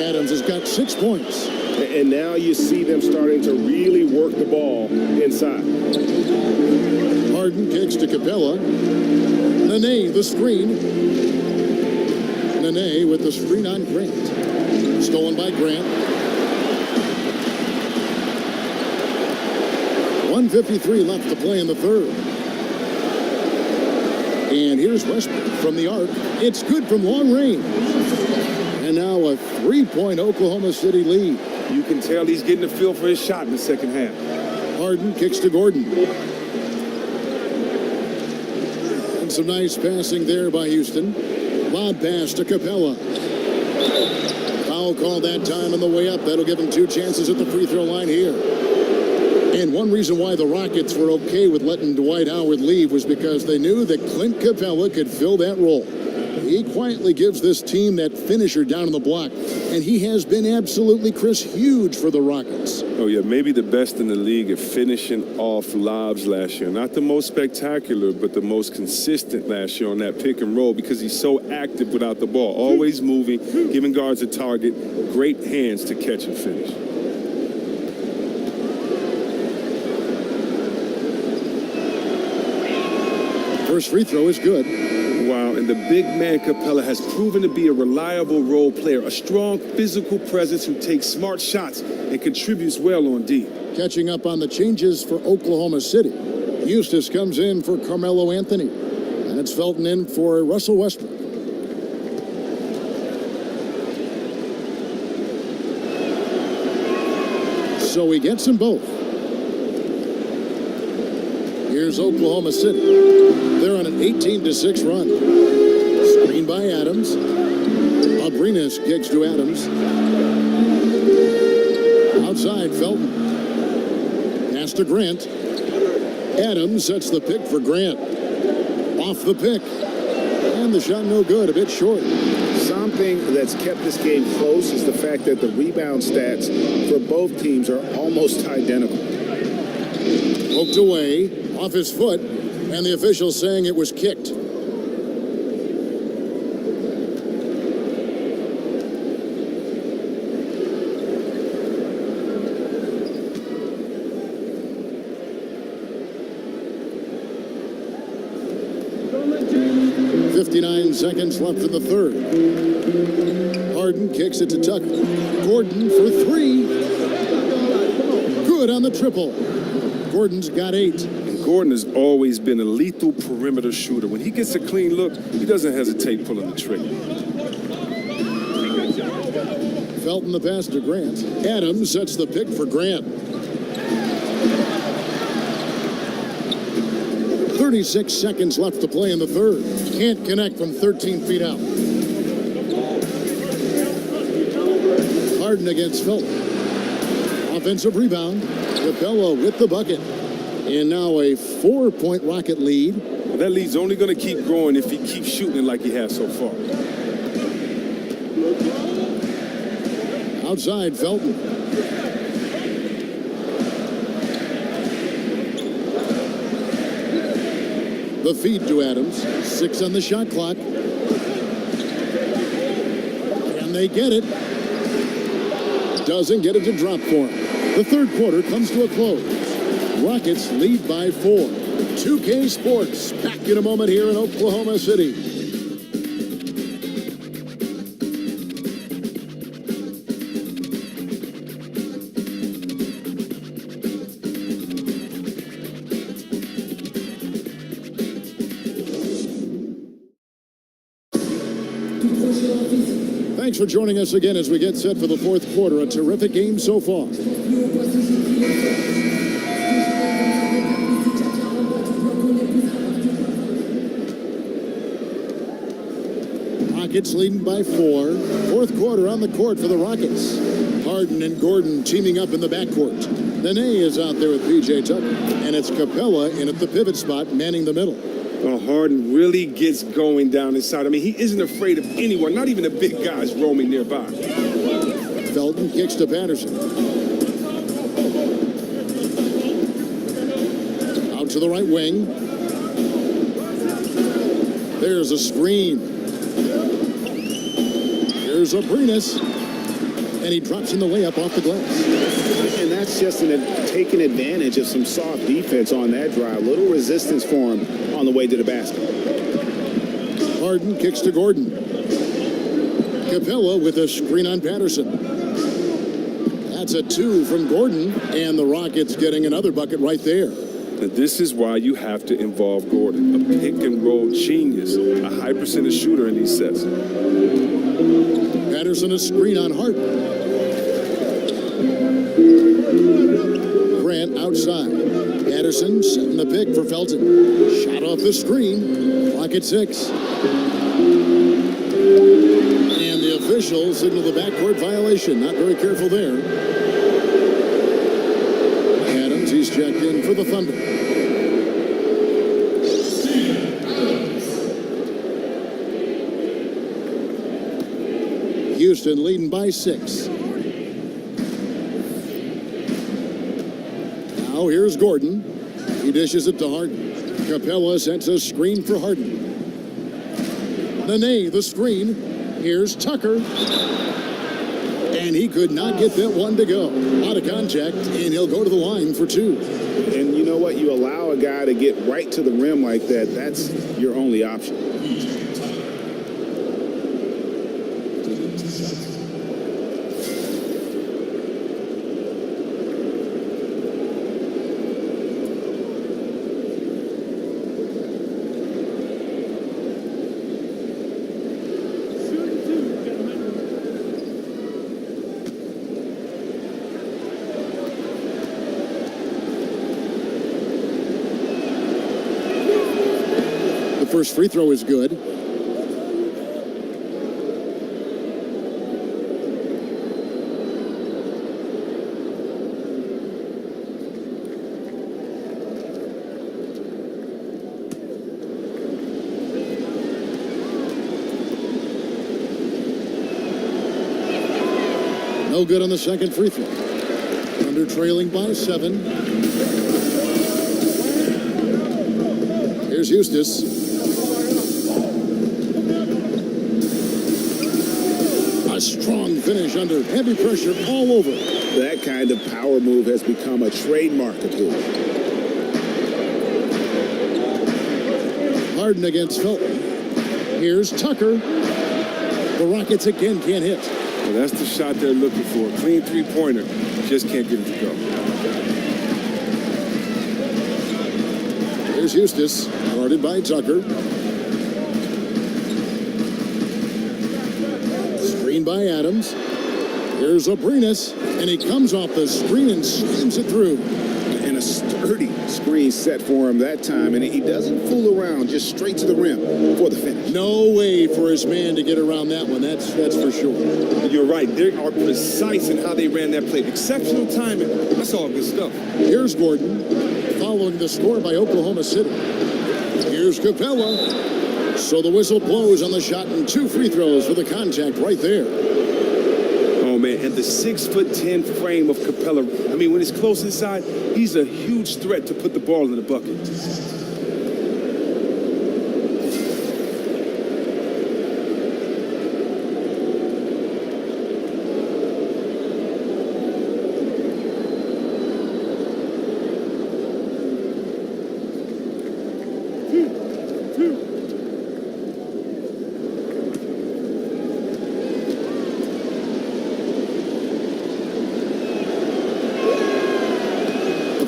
Adams has got 6 points. And now you see them starting to really work the ball inside. Harden kicks to Capella. Nene, the screen. Nene with the screen on Grant. Stolen by Grant. 1:53 left to play in the third. And here's Westbrook from the arc. It's good from long range. And now a 3-point Oklahoma City lead. You can tell he's getting a feel for his shot in the second half. Harden kicks to Gordon. And some nice passing there by Houston. Lob pass to Capella. Foul called that time on the way up. That'll give him 2 chances at the free throw line here. And one reason why the Rockets were okay with letting Dwight Howard leave was because they knew that Clint Capella could fill that role. He quietly gives this team that finisher down on the block, and he has been absolutely, Chris, huge for the Rockets. Oh, yeah, maybe the best in the league at finishing off lobs last year. Not the most spectacular, but the most consistent last year on that pick and roll because he's so active without the ball. Always moving, giving guards a target, great hands to catch and finish. First free throw is good. Wow, and the big man Capella has proven to be a reliable role player, a strong physical presence who takes smart shots and contributes well on D. Catching up on the changes for Oklahoma City. Eustace comes in for Carmelo Anthony, and it's Felton in for Russell Westbrook. So he gets them both. Here's Oklahoma City. They're on an 18-6 run. Screen by Adams. Abrinas kicks to Adams. Outside, Felton. Pass to Grant. Adams sets the pick for Grant. Off the pick. And the shot no good, a bit short. Something that's kept this game close is the fact that the rebound stats for both teams are almost identical. Poked away, off his foot, and the official saying it was kicked. .59 seconds left in the third. Harden kicks it to Tucker. Gordon for three. Good on the triple. Gordon's got 8. And Gordon has always been a lethal perimeter shooter. When he gets a clean look, he doesn't hesitate pulling the trigger. Felton the pass to Grant. Adams sets the pick for Grant. 36 seconds left to play in the third. Can't connect from 13 feet out. Harden against Felton. Offensive rebound. Capella with the bucket. And now a 4-point Rocket lead. Well, that lead's only going to keep growing if he keeps shooting like he has so far. Outside, Felton. The feed to Adams. 6 on the shot clock. Can they get it? Doesn't get it to drop for him. The third quarter comes to a close. Rockets lead by 4. 2K Sports back in a moment here in Oklahoma City. Thanks for joining us again as we get set for the fourth quarter. A terrific game so far. Rockets leading by 4. Fourth quarter on the court for the Rockets. Harden and Gordon teaming up in the backcourt. Nene is out there with P.J. Tucker. And it's Capella in at the pivot spot, manning the middle. Well, Harden really gets going down inside. I mean, he isn't afraid of anyone, not even the big guys roaming nearby. Felton kicks to Patterson. Out to the right wing. There's a screen. Here's Abrinas. And he drops in the layup off the glass. And that's just taking advantage of some soft defense on that drive. Little resistance for him on the way to the basket. Harden kicks to Gordon. Capella with a screen on Patterson. That's a 2 from Gordon, and the Rockets getting another bucket right there. Now, this is why you have to involve Gordon, a pick and roll genius, a high percentage shooter in these sets. Patterson a screen on Harden. Grant outside. Patterson setting the pick for Felton. Shot off the screen. Clock at 6. And the official signaled the backcourt violation. Not very careful there. Adams, he's checked in for the Thunder. Houston leading by 6. Now here's Gordon. He dishes it to Harden. Capella sets a screen for Harden. Nene, the screen. Here's Tucker. And he could not get that one to go. Out of contact, and he'll go to the line for 2. And you know what? You allow a guy to get right to the rim like that, that's your only option. First free throw is good. No good on the second free throw. Under trailing by 7. Here's Eustace. A strong finish under heavy pressure all over. That kind of power move has become a trademark of his. Harden against Felton. Here's Tucker. The Rockets again can't hit. Well, that's the shot they're looking for. A clean three-pointer. Just can't get it to go. Here's Eustace, guarded by Tucker. Screen by Adams. Here's Abrinas, and he comes off the screen and slams it through. And a sturdy screen set for him that time, and he doesn't fool around, just straight to the rim for the finish. No way for his man to get around that one, that's for sure. You're right. They are precise in how they ran that play. Exceptional timing. That's all good stuff. Here's Gordon, following the score by Oklahoma City. Here's Capella. So the whistle blows on the shot and 2 free throws for the contact right there. Oh, man, and the 6'10" frame of Capella. I mean, when he's close inside, he's a huge threat to put the ball in the bucket.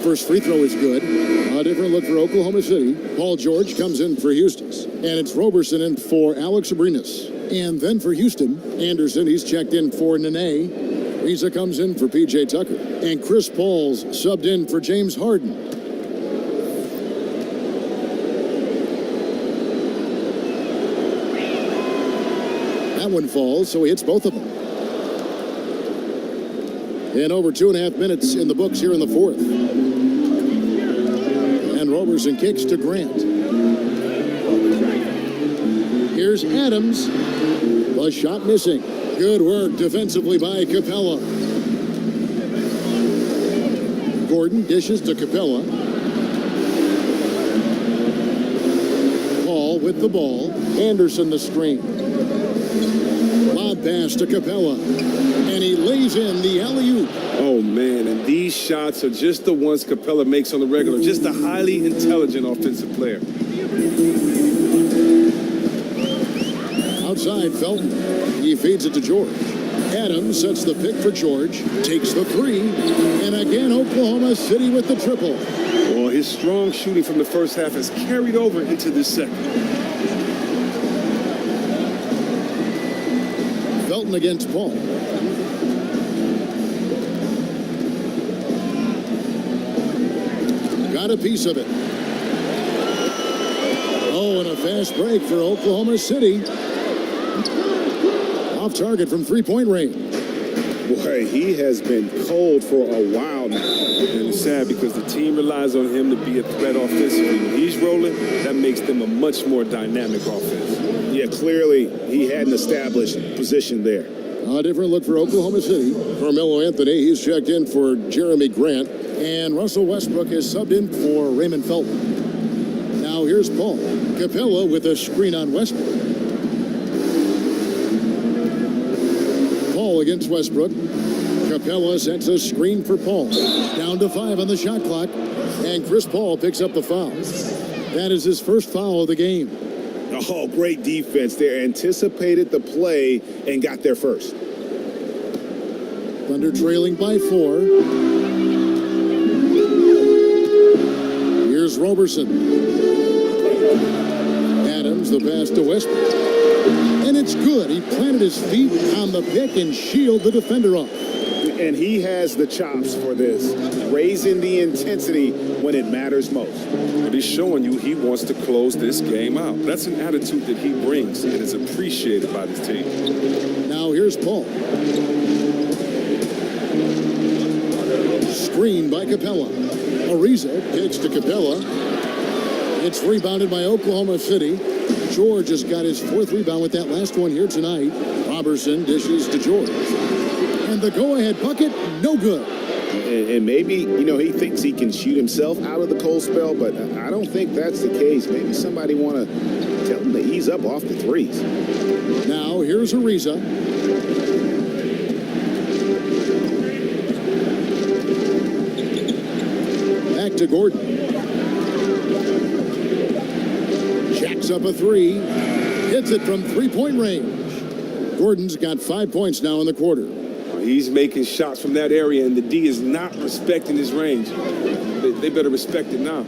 First free throw is good. A different look for Oklahoma City. Paul George comes in for Houston. And it's Roberson in for Alex Abrinas. And then for Houston, Anderson, he's checked in for Nene. Riza comes in for P.J. Tucker. And Chris Paul's subbed in for James Harden. That one falls, so he hits both of them. And over 2.5 minutes in the books here in the fourth. And Roberson kicks to Grant. Here's Adams. The shot missing. Good work defensively by Capella. Gordon dishes to Capella. Paul with the ball. Anderson the screen. Lob pass to Capella. And he lays in the alley-oop. Oh, man, and these shots are just the ones Capella makes on the regular. Just a highly intelligent offensive player. Outside, Felton. He feeds it to George. Adams sets the pick for George. Takes the 3. And again, Oklahoma City with the triple. Well, his strong shooting from the first half has carried over into this second. Felton against Paul. Got a piece of it. Oh, and a fast break for Oklahoma City. Off target from 3-point range. Boy, he has been cold for a while now. And it's sad because the team relies on him to be a threat offensively. When he's rolling, that makes them a much more dynamic offense. Yeah, clearly he had an established position there. A different look for Oklahoma City. Carmelo Anthony, he's checked in for Jeremy Grant. And Russell Westbrook is subbed in for Raymond Felton. Now here's Paul. Capella with a screen on Westbrook. Paul against Westbrook. Capella sets a screen for Paul. Down to 5 on the shot clock. And Chris Paul picks up the foul. That is his first foul of the game. Oh, great defense there. Anticipated the play and got there first. Thunder trailing by 4. Here's Roberson. Adams, the pass to Westbrook. And it's good. He planted his feet on the pick and shielded the defender off. And he has the chops for this, raising the intensity when it matters most. But he's showing you he wants to close this game out. That's an attitude that he brings and is appreciated by this team. Now here's Paul. Screen by Capella. Ariza kicks to Capella. It's rebounded by Oklahoma City. George has got his 4th rebound with that last one here tonight. Robertson dishes to George. And the go-ahead bucket, no good. And maybe, you know, he thinks he can shoot himself out of the cold spell, but I don't think that's the case. Maybe somebody want to tell him to ease up off the threes. Now here's Ariza. Back to Gordon. Jacks up a 3. Hits it from 3-point range. Gordon's got 5 points now in the quarter. He's making shots from that area, and the D is not respecting his range. They better respect it now.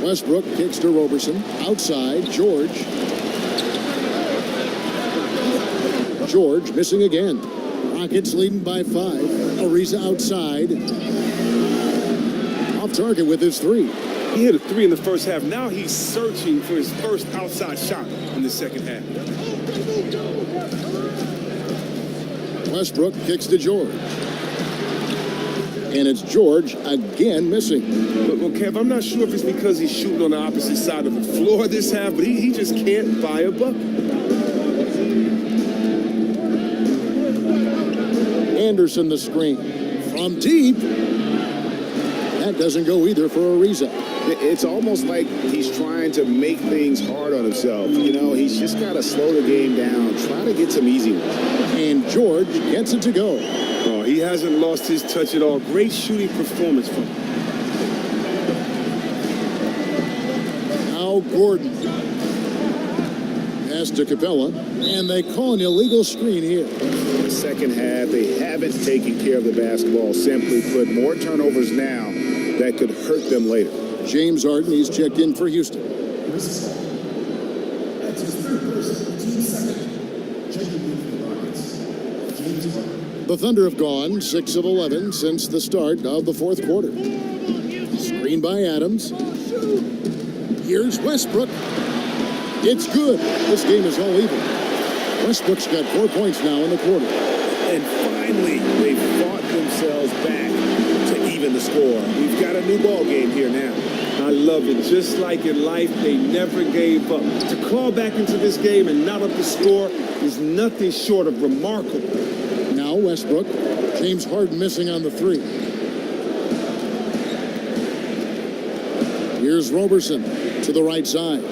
Westbrook kicks to Roberson. Outside, George. George missing again. Rockets leading by 5. Ariza outside. Off target with his 3. He hit a 3 in the first half. Now he's searching for his first outside shot in the second half. Westbrook kicks to George. And it's George again missing. Well, Kev, I'm not sure if it's because he's shooting on the opposite side of the floor this half, but he just can't buy a bucket. Anderson the screen. From deep. That doesn't go either for Ariza. It's almost like he's trying to make things hard on himself. You know, he's just got to slow the game down, try to get some easy ones. And George gets it to go. Oh, he hasn't lost his touch at all. Great shooting performance from him. Now Gordon. Pass to Capella. And they call an illegal screen here. The second half, they haven't taken care of the basketball. Simply put, more turnovers now that could hurt them later. James Harden, he's checked in for Houston. The Thunder have gone 6 of 11 since the start of the 4th quarter. Screen by Adams. Here's Westbrook. It's good. This game is all even. Westbrook's got 4 points now in the quarter. And finally, they fought themselves back to even the score. We've got a new ball game here now. I love it. Just like in life, they never gave up. To claw back into this game and not up the score is nothing short of remarkable. Now Westbrook. James Harden missing on the 3. Here's Roberson to the right side.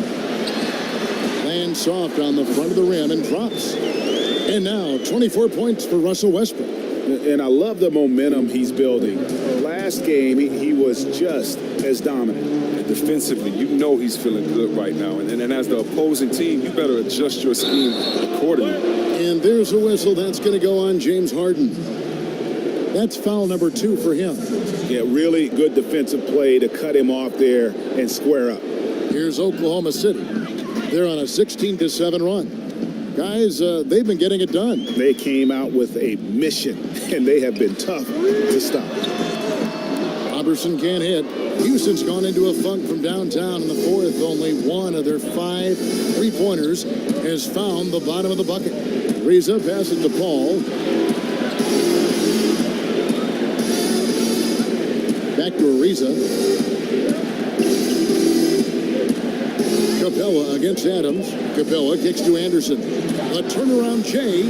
Lands soft on the front of the rim and drops. And now 24 points for Russell Westbrook. And I love the momentum he's building. Last game, he was just as dominant. And defensively, you know he's feeling good right now. And as the opposing team, you better adjust your scheme accordingly. And there's a whistle that's going to go on James Harden. That's foul number 2 for him. Yeah, really good defensive play to cut him off there and square up. Here's Oklahoma City. They're on a 16-7 run. Guys, they've been getting it done. They came out with a mission, and they have been tough to stop. Roberson can't hit. Houston's gone into a funk from downtown in the 4th. Only one of their 5 3-pointers has found the bottom of the bucket. Ariza passes to Paul. Back to Ariza. Capella against Adams. Capella kicks to Anderson. The turnaround J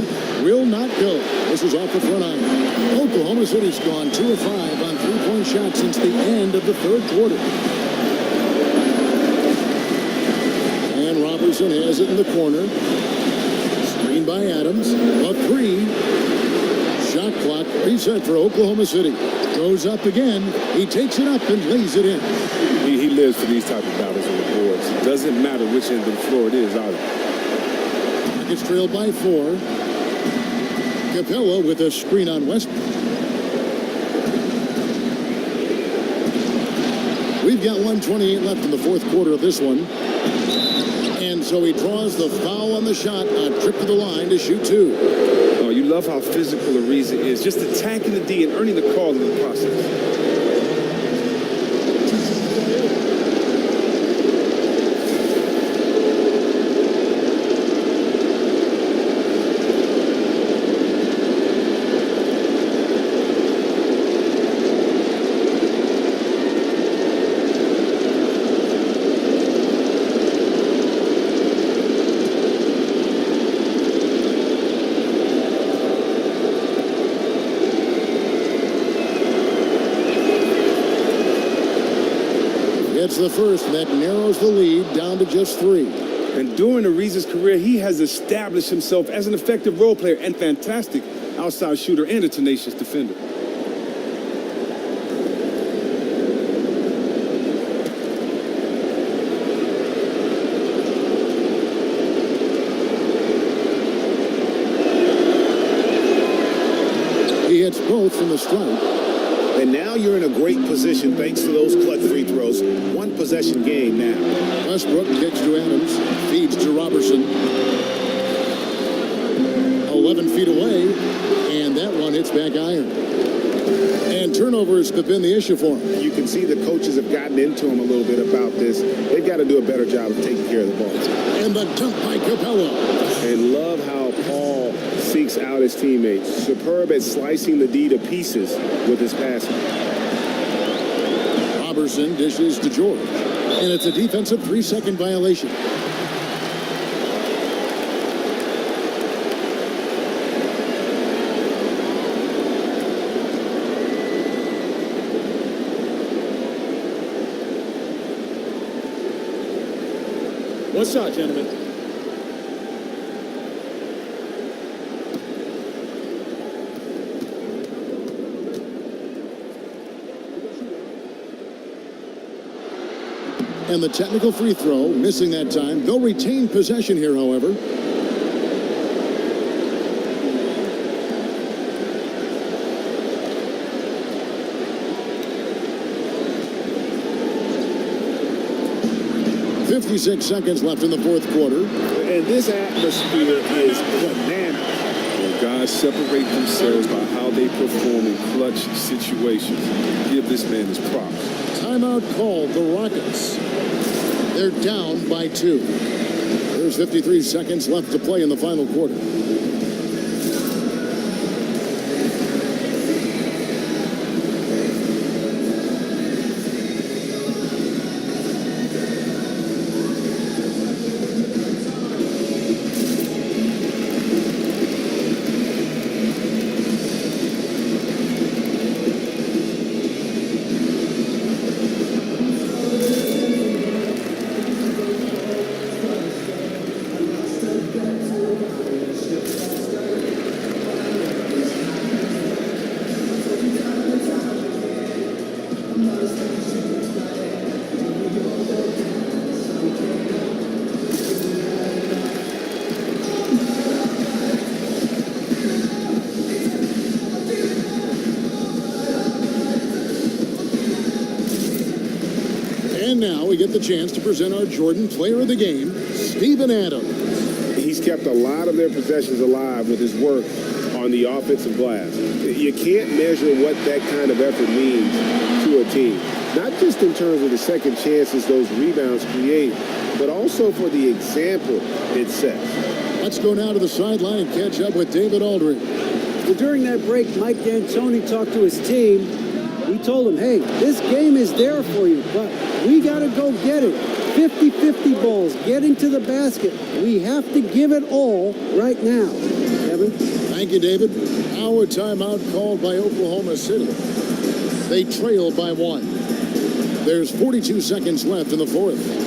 will not go. This is off the front iron. Oklahoma City's gone 2 of 5 on three-point shots since the end of the third quarter. And Robertson has it in the corner. Screened by Adams. A three. Shot clock reset for Oklahoma City. Goes up again. He takes it up and lays it in. He lives for these type of battles on the boards. It doesn't matter which end of the floor it is either. It's trailed by 4. Capella with a screen on Westbrook. We've got 1:28 left in the fourth quarter of this one. And so he draws the foul on the shot, a trip to the line to shoot 2. Oh, you love how physical Ariza is, just attacking the D and earning the call in the process. It's the first that narrows the lead down to just 3. And during Ariza's career, he has established himself as an effective role player and fantastic outside shooter and a tenacious defender. He hits both from the stripe. And now you're in a great position thanks to those clutch free throws. One possession game now. Westbrook kicks to Adams, feeds to Robertson. 11 feet away, and that one hits back iron. And turnovers have been the issue for him. You can see the coaches have gotten into him a little bit about this. They've got to do a better job of taking care of the ball. And the dunk by Capella. And love how Paul seeks out his teammates. Superb at slicing the D to pieces with his passing. Robertson dishes to George. And it's a defensive 3-second violation. One shot, gentlemen. And the technical free throw, missing that time. They'll retain possession here, however. .56 seconds left in the fourth quarter. And this atmosphere is bananas. Well, guys separate themselves by how they perform in clutch situations. Give this man his props. Timeout called, the Rockets. They're down by 2. There's 53 seconds left to play in the final quarter. And now we get the chance to present our Jordan Player of the Game, Steven Adams. He's kept a lot of their possessions alive with his work on the offensive glass. You can't measure what that kind of effort means to a team. Not just in terms of the second chances those rebounds create, but also for the example it sets. Let's go now to the sideline and catch up with David Aldridge. Well, during that break, Mike D'Antoni talked to his team. He told them, hey, this game is there for you, but we got to go get it. 50-50 balls, getting to the basket. We have to give it all right now. Kevin? Thank you, David. Now a timeout called by Oklahoma City. They trail by 1. There's 42 seconds left in the fourth.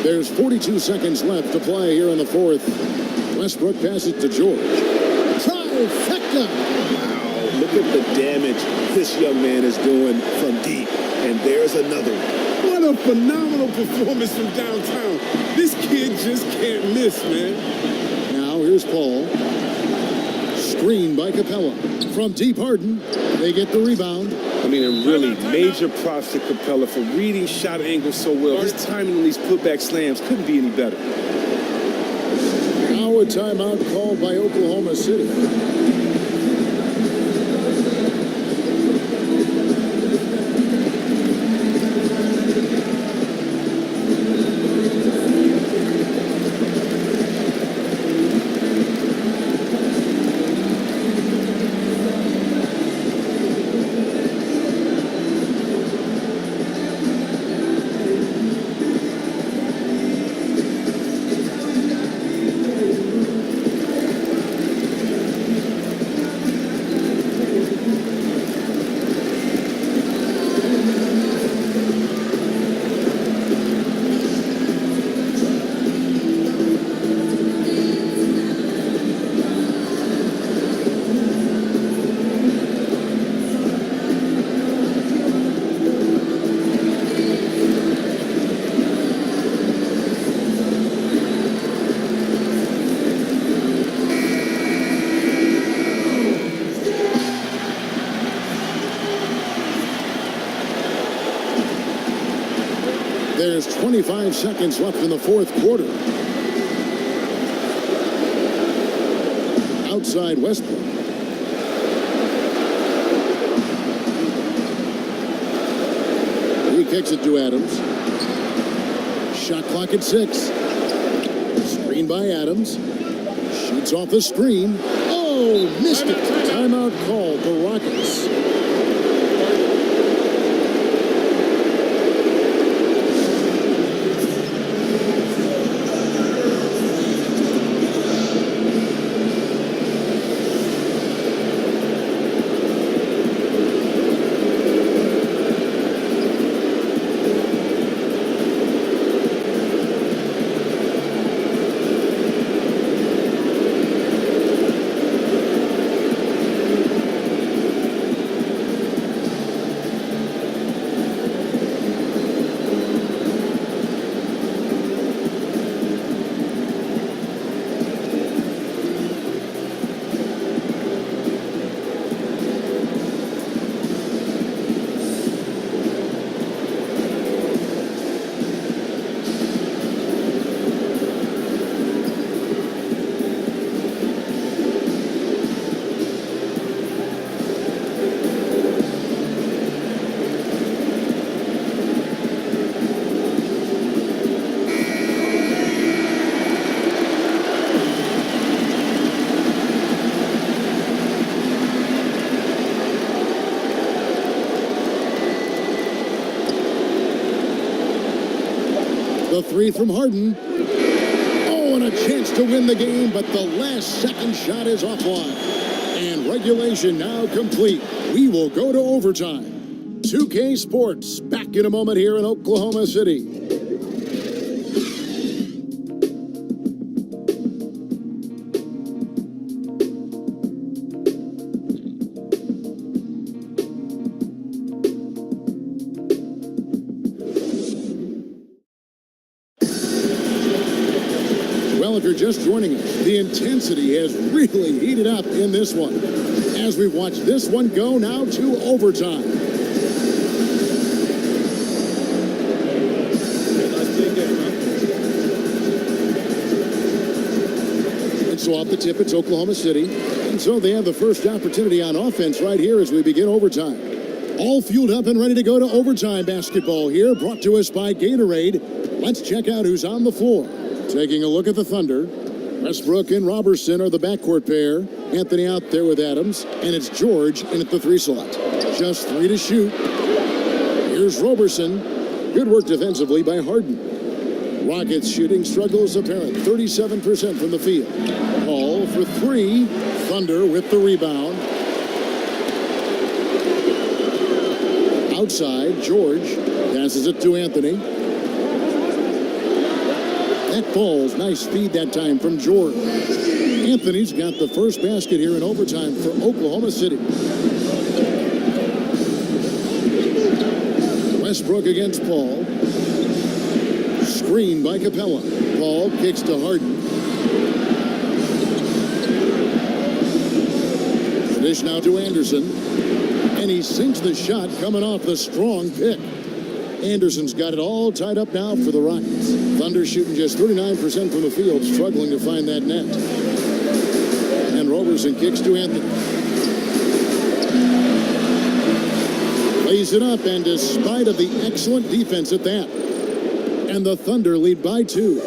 There's 42 seconds left to play here in the fourth. Westbrook passes to George. Trifecta! Wow, look at the damage this young man is doing from deep. And there's another one. What a phenomenal performance from downtown. This kid just can't miss, man. Now here's Paul. Screen by Capella. From deep, Harden. They get the rebound. I mean, and really major props to Capella for reading shot angles so well. His timing on these putback slams couldn't be any better. Now a timeout called by Oklahoma City. There's 25 seconds left in the fourth quarter. Outside Westbrook. He kicks it to Adams. Shot clock at 6. Screen by Adams. Shoots off the screen. Oh, missed it. Timeout called the Rockets. The three from Harden. Oh, and a chance to win the game, but the last second shot is offline. And regulation now complete. We will go to overtime. 2K Sports, back in a moment here in Oklahoma City. Well, if you're just joining us, the intensity has really heated up in this one as we watch this one go now to overtime. And so off the tip, it's Oklahoma City. And so they have the first opportunity on offense right here as we begin overtime. All fueled up and ready to go to overtime basketball here, brought to us by Gatorade. Let's check out who's on the floor. Taking a look at the Thunder, Westbrook and Robertson are the backcourt pair. Anthony out there with Adams, and it's George in at the 3 slot. Just 3 to shoot. Here's Robertson. Good work defensively by Harden. Rockets shooting struggles apparent, 37% from the field. Paul for 3. Thunder with the rebound. Outside, George passes it to Anthony. That falls. Nice feed that time from George. Anthony's got the first basket here in overtime for Oklahoma City. Westbrook against Paul. Screen by Capella. Paul kicks to Harden. The dish now to Anderson. And he sinks the shot coming off the strong pick. Anderson's got it all tied up now for the Rockets. Thunder shooting just 39% from the field, struggling to find that net. And Robertson kicks to Anthony. Lays it up, and despite of the excellent defense at that, and the Thunder lead by 2.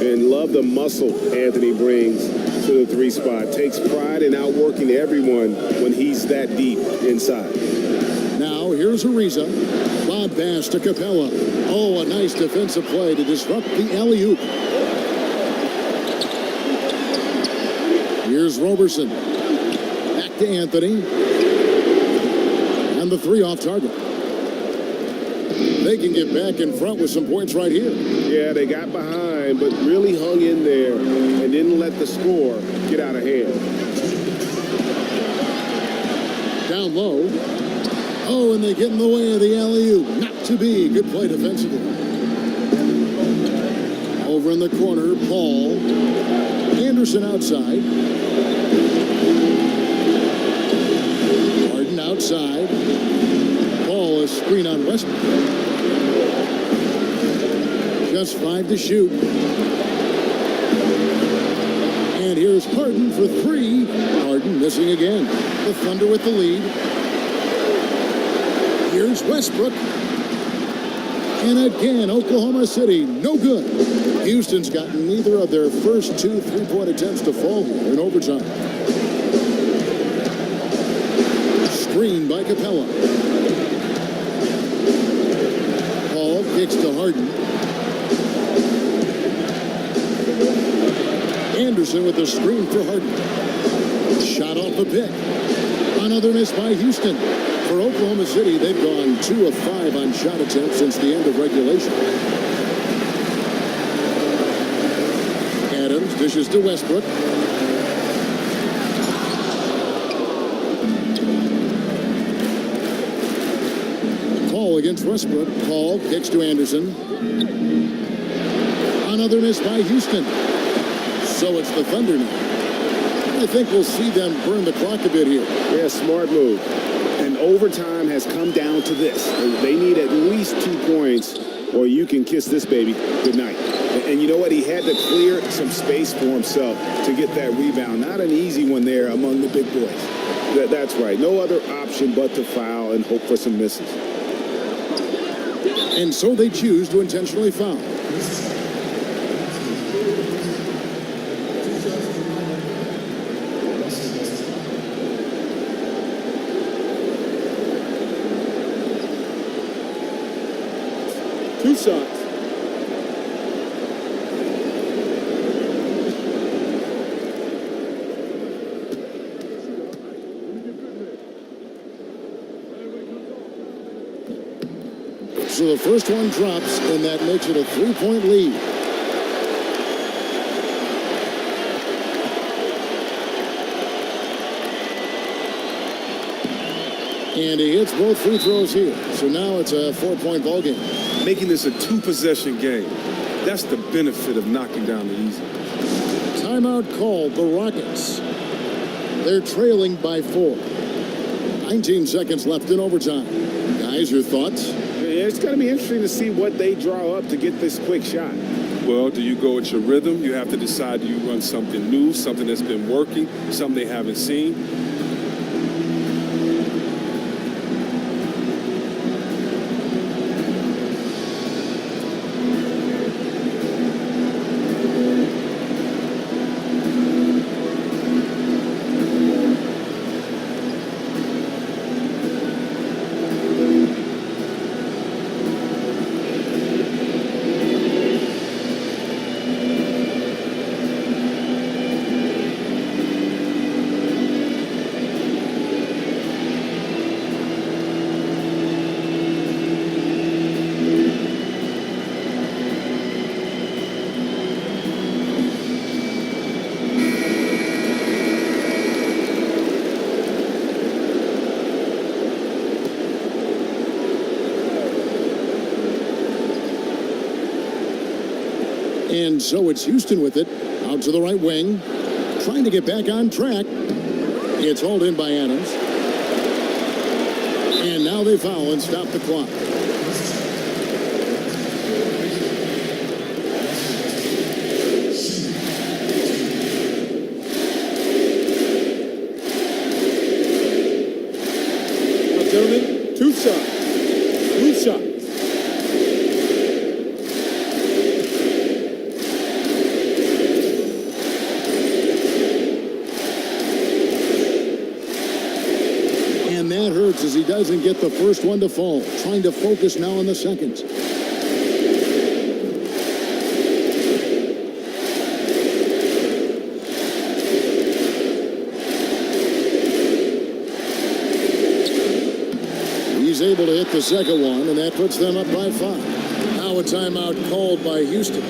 And love the muscle Anthony brings to the 3 spot. Takes pride in outworking everyone when he's that deep inside. Now here's Ariza. Lob pass to Capella. Oh, a nice defensive play to disrupt the alley-oop. Here's Robertson. Back to Anthony. And the 3 off target. They can get back in front with some points right here. Yeah, they got behind, but really hung in there and didn't let the score get out of hand. Down low. Oh, and they get in the way of the alley-oop. Not to be. Good play defensively. Over in the corner, Paul. Anderson outside. Harden outside. Paul, a screen on Westbrook. Just 5 to shoot. And here's Harden for 3. Harden missing again. The Thunder with the lead. Here's Westbrook. And again, Oklahoma City, no good. Houston's gotten neither of their first 2 3-point attempts to fall here in overtime. Screen by Capella. Paul kicks to Harden. Anderson with the screen for Harden. Shot off the pick. Another miss by Houston. For Oklahoma City, they've gone 2 of 5 on shot attempts since the end of regulation. Adams dishes to Westbrook. Paul against Westbrook. Paul kicks to Anderson. Another miss by Houston. So it's the Thunder now. I think we'll see them burn the clock a bit here. Yeah, smart move. And overtime has come down to this. They need at least 2 points, or you can kiss this baby goodnight. And you know what? He had to clear some space for himself to get that rebound. Not an easy one there among the big boys. That's right. No other option but to foul and hope for some misses. And so they choose to intentionally foul. Two shots. So the first one drops, and that makes it a 3-point lead. And he hits both free throws here. So now it's a 4-point ball game. Making this a 2-possession game. That's the benefit of knocking down the easy. Timeout called, the Rockets. They're trailing by 4. 19 seconds left in overtime. Guys, your thoughts? Yeah, it's going to be interesting to see what they draw up to get this quick shot. Well, do you go with your rhythm? You have to decide, do you run something new, something that's been working, something they haven't seen? And so it's Houston with it, out to the right wing, trying to get back on track. It's hauled in by Adams. And now they foul and stop the clock. Now, gentlemen, 2 shots. 2 shots. That hurts as he doesn't get the first one to fall. Trying to focus now on the second. He's able to hit the second one, and that puts them up by 5. Now a timeout called by Houston.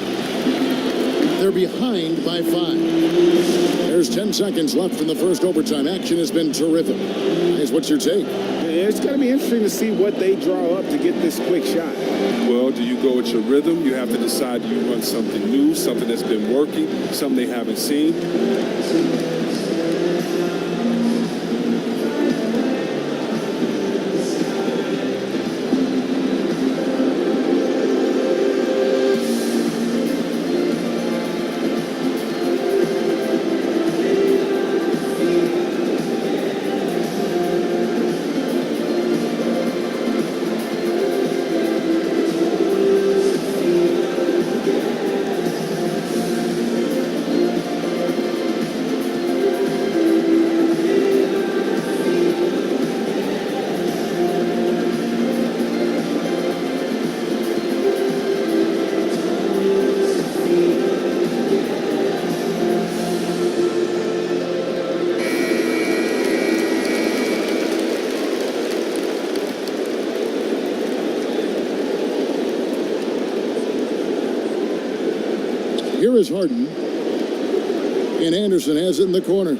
They're behind by 5. There's 10 seconds left in the first overtime. Action has been terrific. Guys, what's your take? Yeah, it's going to be interesting to see what they draw up to get this quick shot. Well, do you go with your rhythm? You have to decide, do you run something new, something that's been working, something they haven't seen? Here is Harden. And Anderson has it in the corner.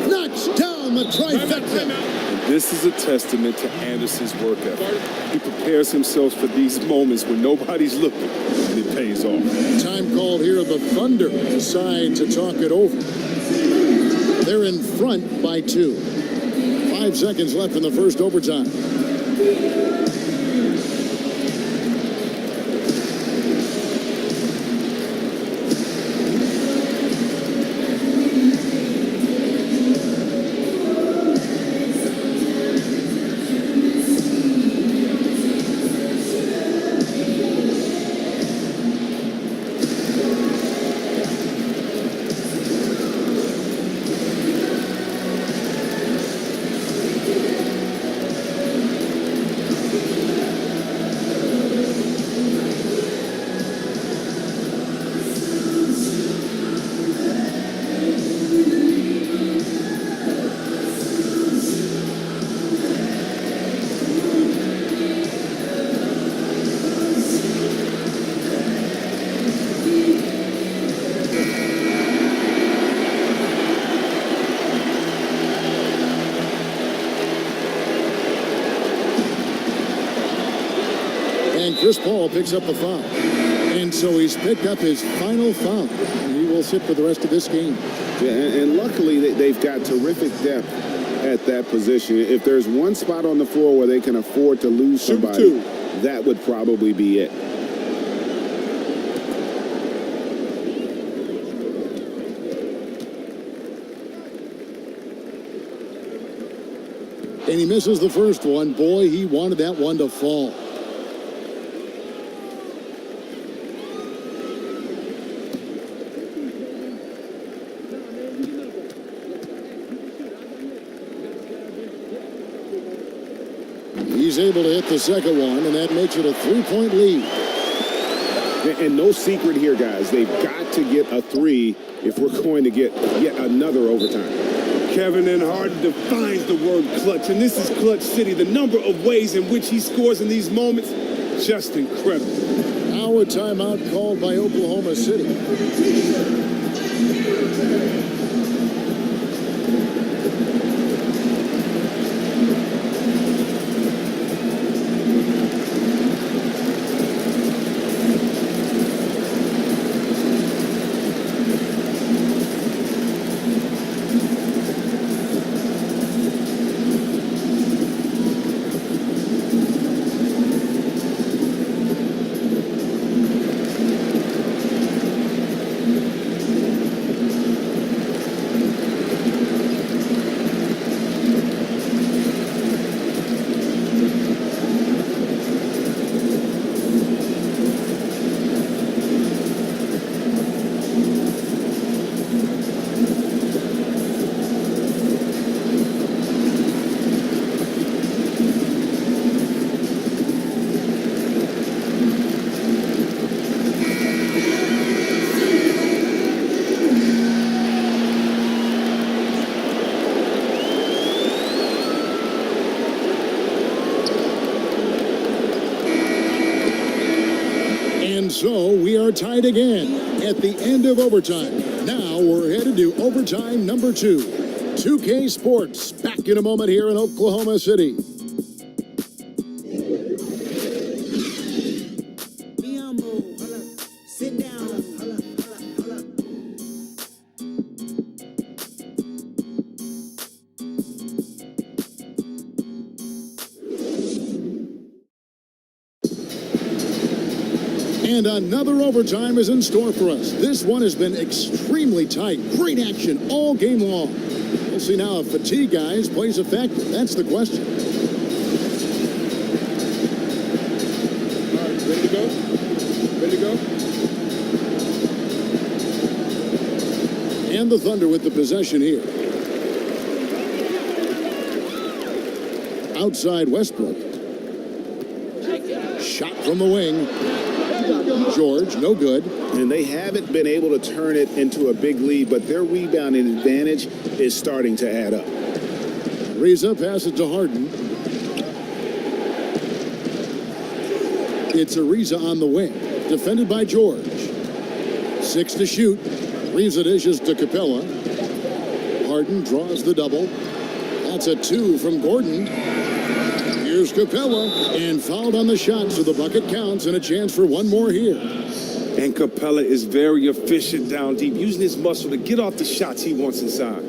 Knocks down the trifecta. This is a testament to Anderson's work ethic. He prepares himself for these moments when nobody's looking, and it pays off. Time called here. The Thunder decide to talk it over. They're in front by 2. 5 seconds left in the first overtime. Chris Paul picks up the foul. And so he's picked up his final foul. And he will sit for the rest of this game. Yeah, and luckily they've got terrific depth at that position. If there's one spot on the floor where they can afford to lose somebody, that would probably be it. And he misses the first one. Boy, he wanted that one to fall. He's able to hit the second one, and that makes it a 3-point lead. And no secret here, guys. They've got to get a 3 if we're going to get yet another overtime. Kevin and Harden defines the word clutch, and this is clutch city. The number of ways in which he scores in these moments, just incredible. Now a timeout called by Oklahoma City. So we are tied again at the end of overtime. Now we're headed to overtime number 2. 2K Sports back in a moment here in Oklahoma City. Sit down. And another overtime is in store for us. This one has been extremely tight. Great action all game long. We'll see now if fatigue, guys, plays a factor. That's the question. All right, ready to go? Ready to go? And the Thunder with the possession here. Outside Westbrook. Shot from the wing. George, no good. And they haven't been able to turn it into a big lead, but their rebounding advantage is starting to add up. Reza passes to Harden. It's Ariza on the wing. Defended by George. 6 to shoot. Reza dishes to Capella. Harden draws the double. That's a 2 from Gordon. Here's Capella, and fouled on the shot, so the bucket counts, and a chance for one more here. And Capella is very efficient down deep, using his muscle to get off the shots he wants inside.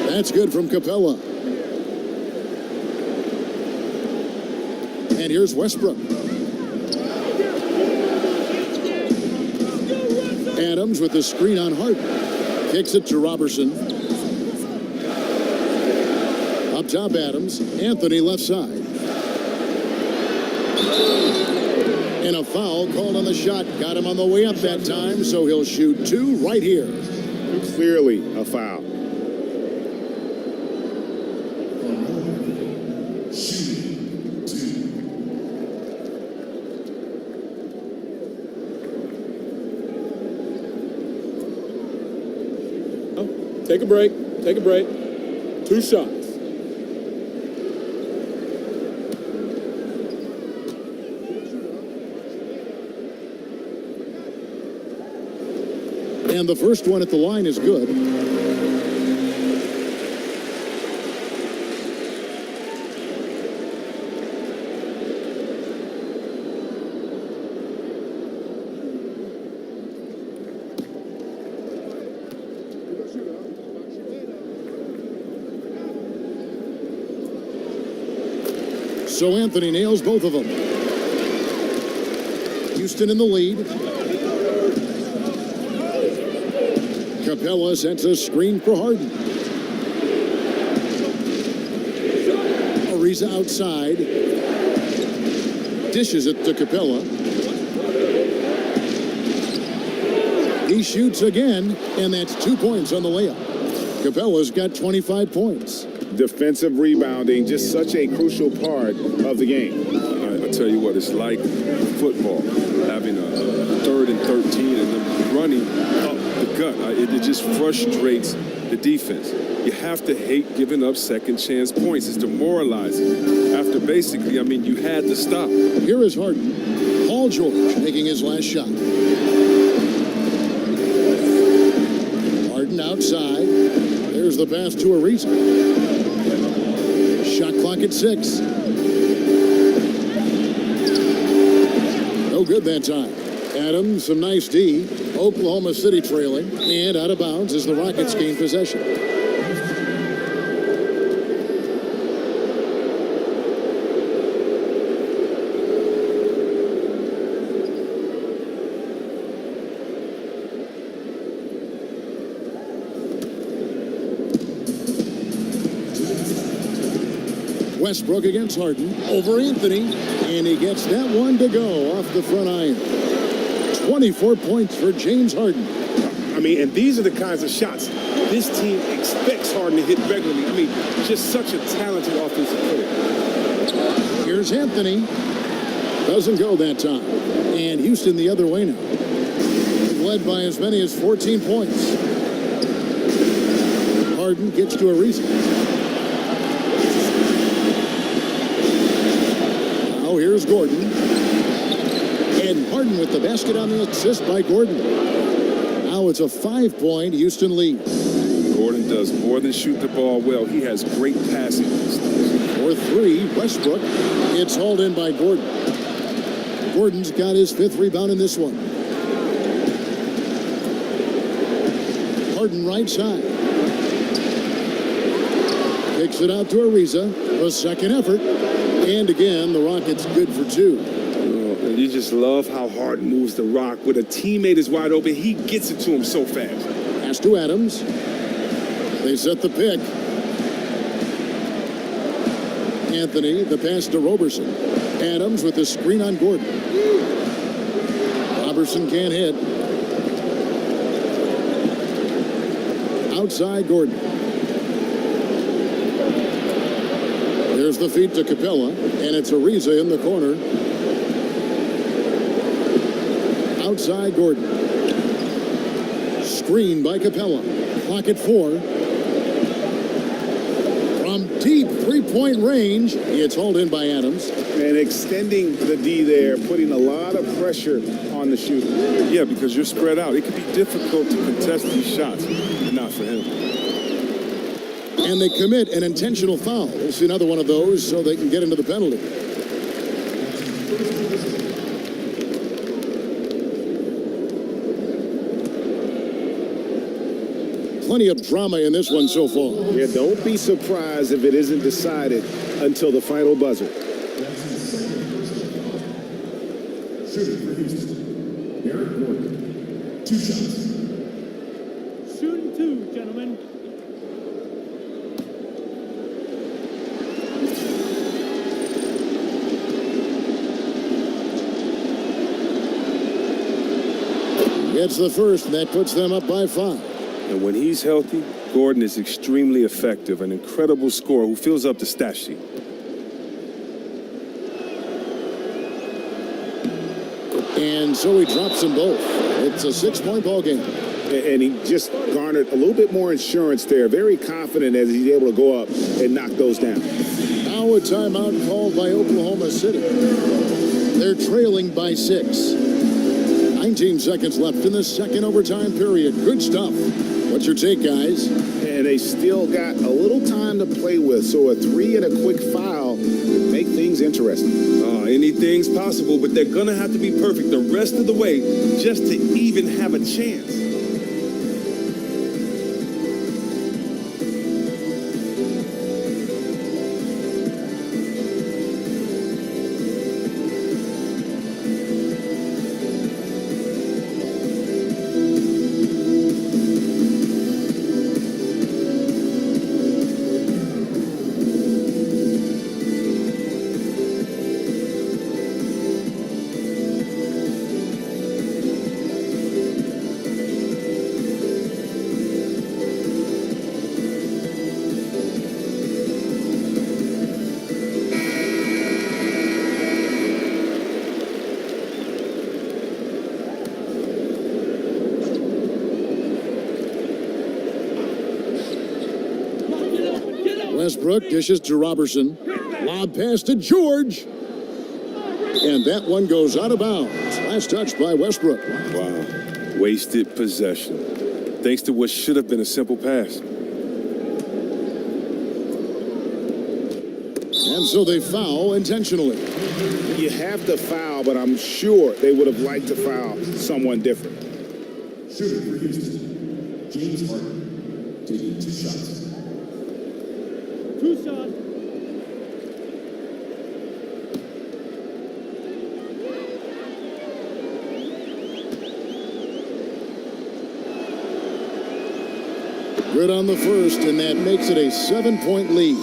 That's good from Capella. And here's Westbrook. Adams with the screen on Harden. Kicks it to Robertson. Up top, Adams. Anthony left side. And a foul called on the shot. Got him on the way up that time, so he'll shoot 2 right here. Clearly a foul. Take a break. Take a break. 2 shots. And the first one at the line is good. So Anthony nails both of them. Houston in the lead. Capella sends a screen for Harden. Ariza outside. Dishes it to Capella. He shoots again, and that's 2 points on the layup. Capella's got 25 points. Defensive rebounding, just such a crucial part of the game. I tell you what, it's like football, having a 3rd and 13 and then running up the gut. It just frustrates the defense. You have to hate giving up second chance points. It's demoralizing. After basically, I mean, you had to stop. Here is Harden. Paul George making his last shot. Harden outside. There's the pass to Ariza. Shot clock at 6. No good that time. Adams, some nice D. Oklahoma City trailing. And out of bounds as the Rockets gain possession. Westbrook against Harden, over Anthony, and he gets that one to go off the front iron. 24 points for James Harden. I mean, and these are the kinds of shots this team expects Harden to hit regularly. I mean, just such a talented offensive player. Here's Anthony. Doesn't go that time. And Houston the other way now. Led by as many as 14 points. Harden gets to Ariza. Here's Gordon. And Harden with the basket on the assist by Gordon. Now it's a 5-point Houston lead. Gordon does more than shoot the ball well. He has great passing instincts. For 3, Westbrook. It's hauled in by Gordon. Gordon's got his 5th rebound in this one. Harden right side. Kicks it out to Ariza. A second effort. And again, the Rockets good for 2. Oh, you just love how Harden moves the rock. When a teammate is wide open, he gets it to him so fast. Pass to Adams. They set the pick. Anthony, the pass to Roberson. Adams with the screen on Gordon. Roberson can't hit. Outside Gordon. There's the feed to Capella, and it's Ariza in the corner. Outside Gordon. Screen by Capella. Clock at 4. From deep 3-point range, it's hauled in by Adams. And extending the D there, putting a lot of pressure on the shooter. Yeah, because you're spread out. It can be difficult to contest these shots, but not for him. And they commit an intentional foul. We'll see another one of those so they can get into the penalty. Plenty of drama in this one so far. Yeah, don't be surprised if it isn't decided until the final buzzer. Shooting for Houston, Eric Gordon. 2 shots. Shooting 2, gentlemen. Gets the first, and that puts them up by 5. And when he's healthy, Gordon is extremely effective, an incredible scorer who fills up the stat sheet. And so he drops them both. It's a 6-point ball game. And he just garnered a little bit more insurance there. Very confident as he's able to go up and knock those down. Now a timeout called by Oklahoma City. They're trailing by 6. 19 seconds left in the second overtime period. Good stuff. What's your take, guys? And they still got a little time to play with, so a 3 and a quick foul would make things interesting. Anything's possible, but they're going to have to be perfect the rest of the way just to even have a chance. Westbrook dishes to Robertson. Lob pass to George. And that one goes out of bounds. Last touch by Westbrook. Wow. Wasted possession. Thanks to what should have been a simple pass. And so they foul intentionally. You have to foul, but I'm sure they would have liked to foul someone different. Shooting for Houston, James Harden, taking 2 shots. 2 shots. Good on the first, and that makes it a 7-point lead.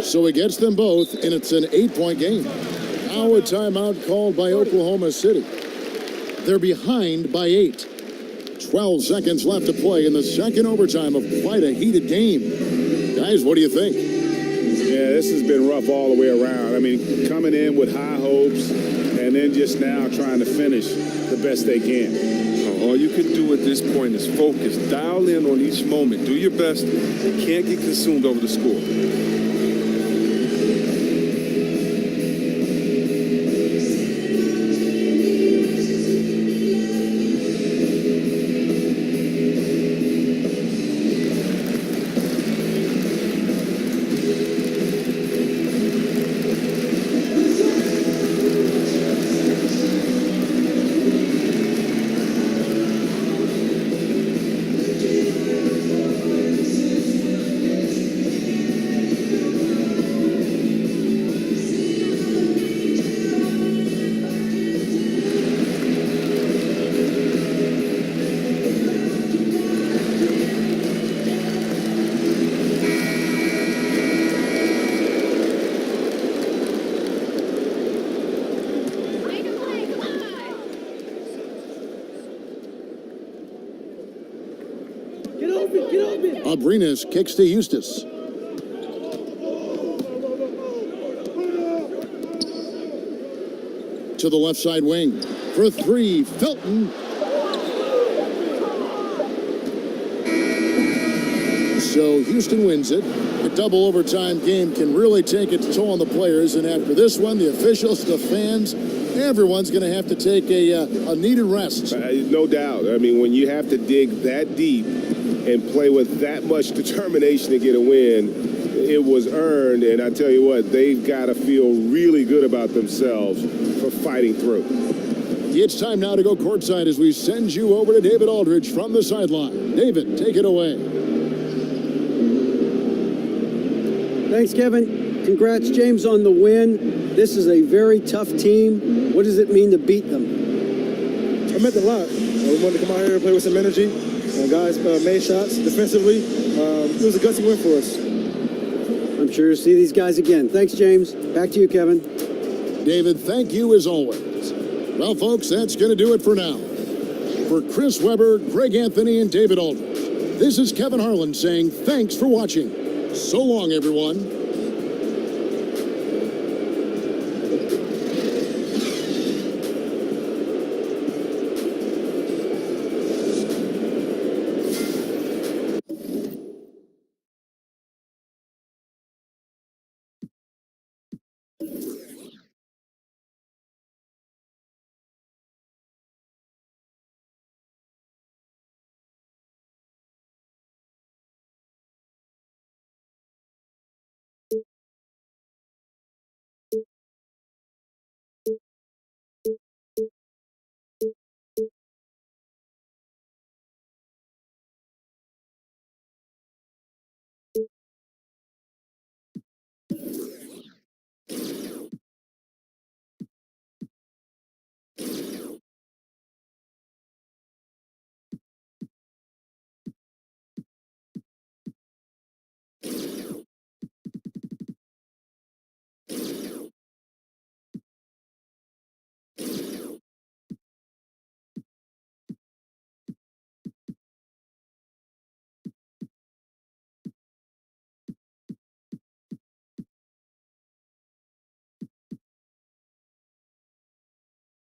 So he gets them both, and it's an 8-point game. Now a timeout called by Oklahoma City. They're behind by 8. 12 seconds left to play in the second overtime of quite a heated game. Guys, what do you think? Yeah, this has been rough all the way around. I mean, coming in with high hopes and then just now trying to finish the best they can. All you can do at this point is focus. Dial in on each moment. Do your best. You can't get consumed over the score. Abrinas kicks to Eustace. To the left side wing. For 3, Felton. So Houston wins it. The double overtime game can really take its toll on the players. And after this one, the officials, the fans, everyone's going to have to take a needed rest. No doubt. I mean, when you have to dig that deep and play with that much determination to get a win, it was earned. And I tell you what, they've got to feel really good about themselves for fighting through. It's time now to go courtside as we send you over to David Aldridge from the sideline. David, take it away. Thanks, Kevin. Congrats, James, on the win. This is a very tough team. What does it mean to beat them? It meant a lot. We wanted to come out here and play with some energy. Guys made shots defensively. It was a gutsy win for us. I'm sure you'll see these guys again. Thanks, James. Back to you, Kevin. David, thank you as always. Well, folks, that's going to do it for now. For Chris Webber, Greg Anthony, and David Aldridge, this is Kevin Harlan saying thanks for watching. So long, everyone.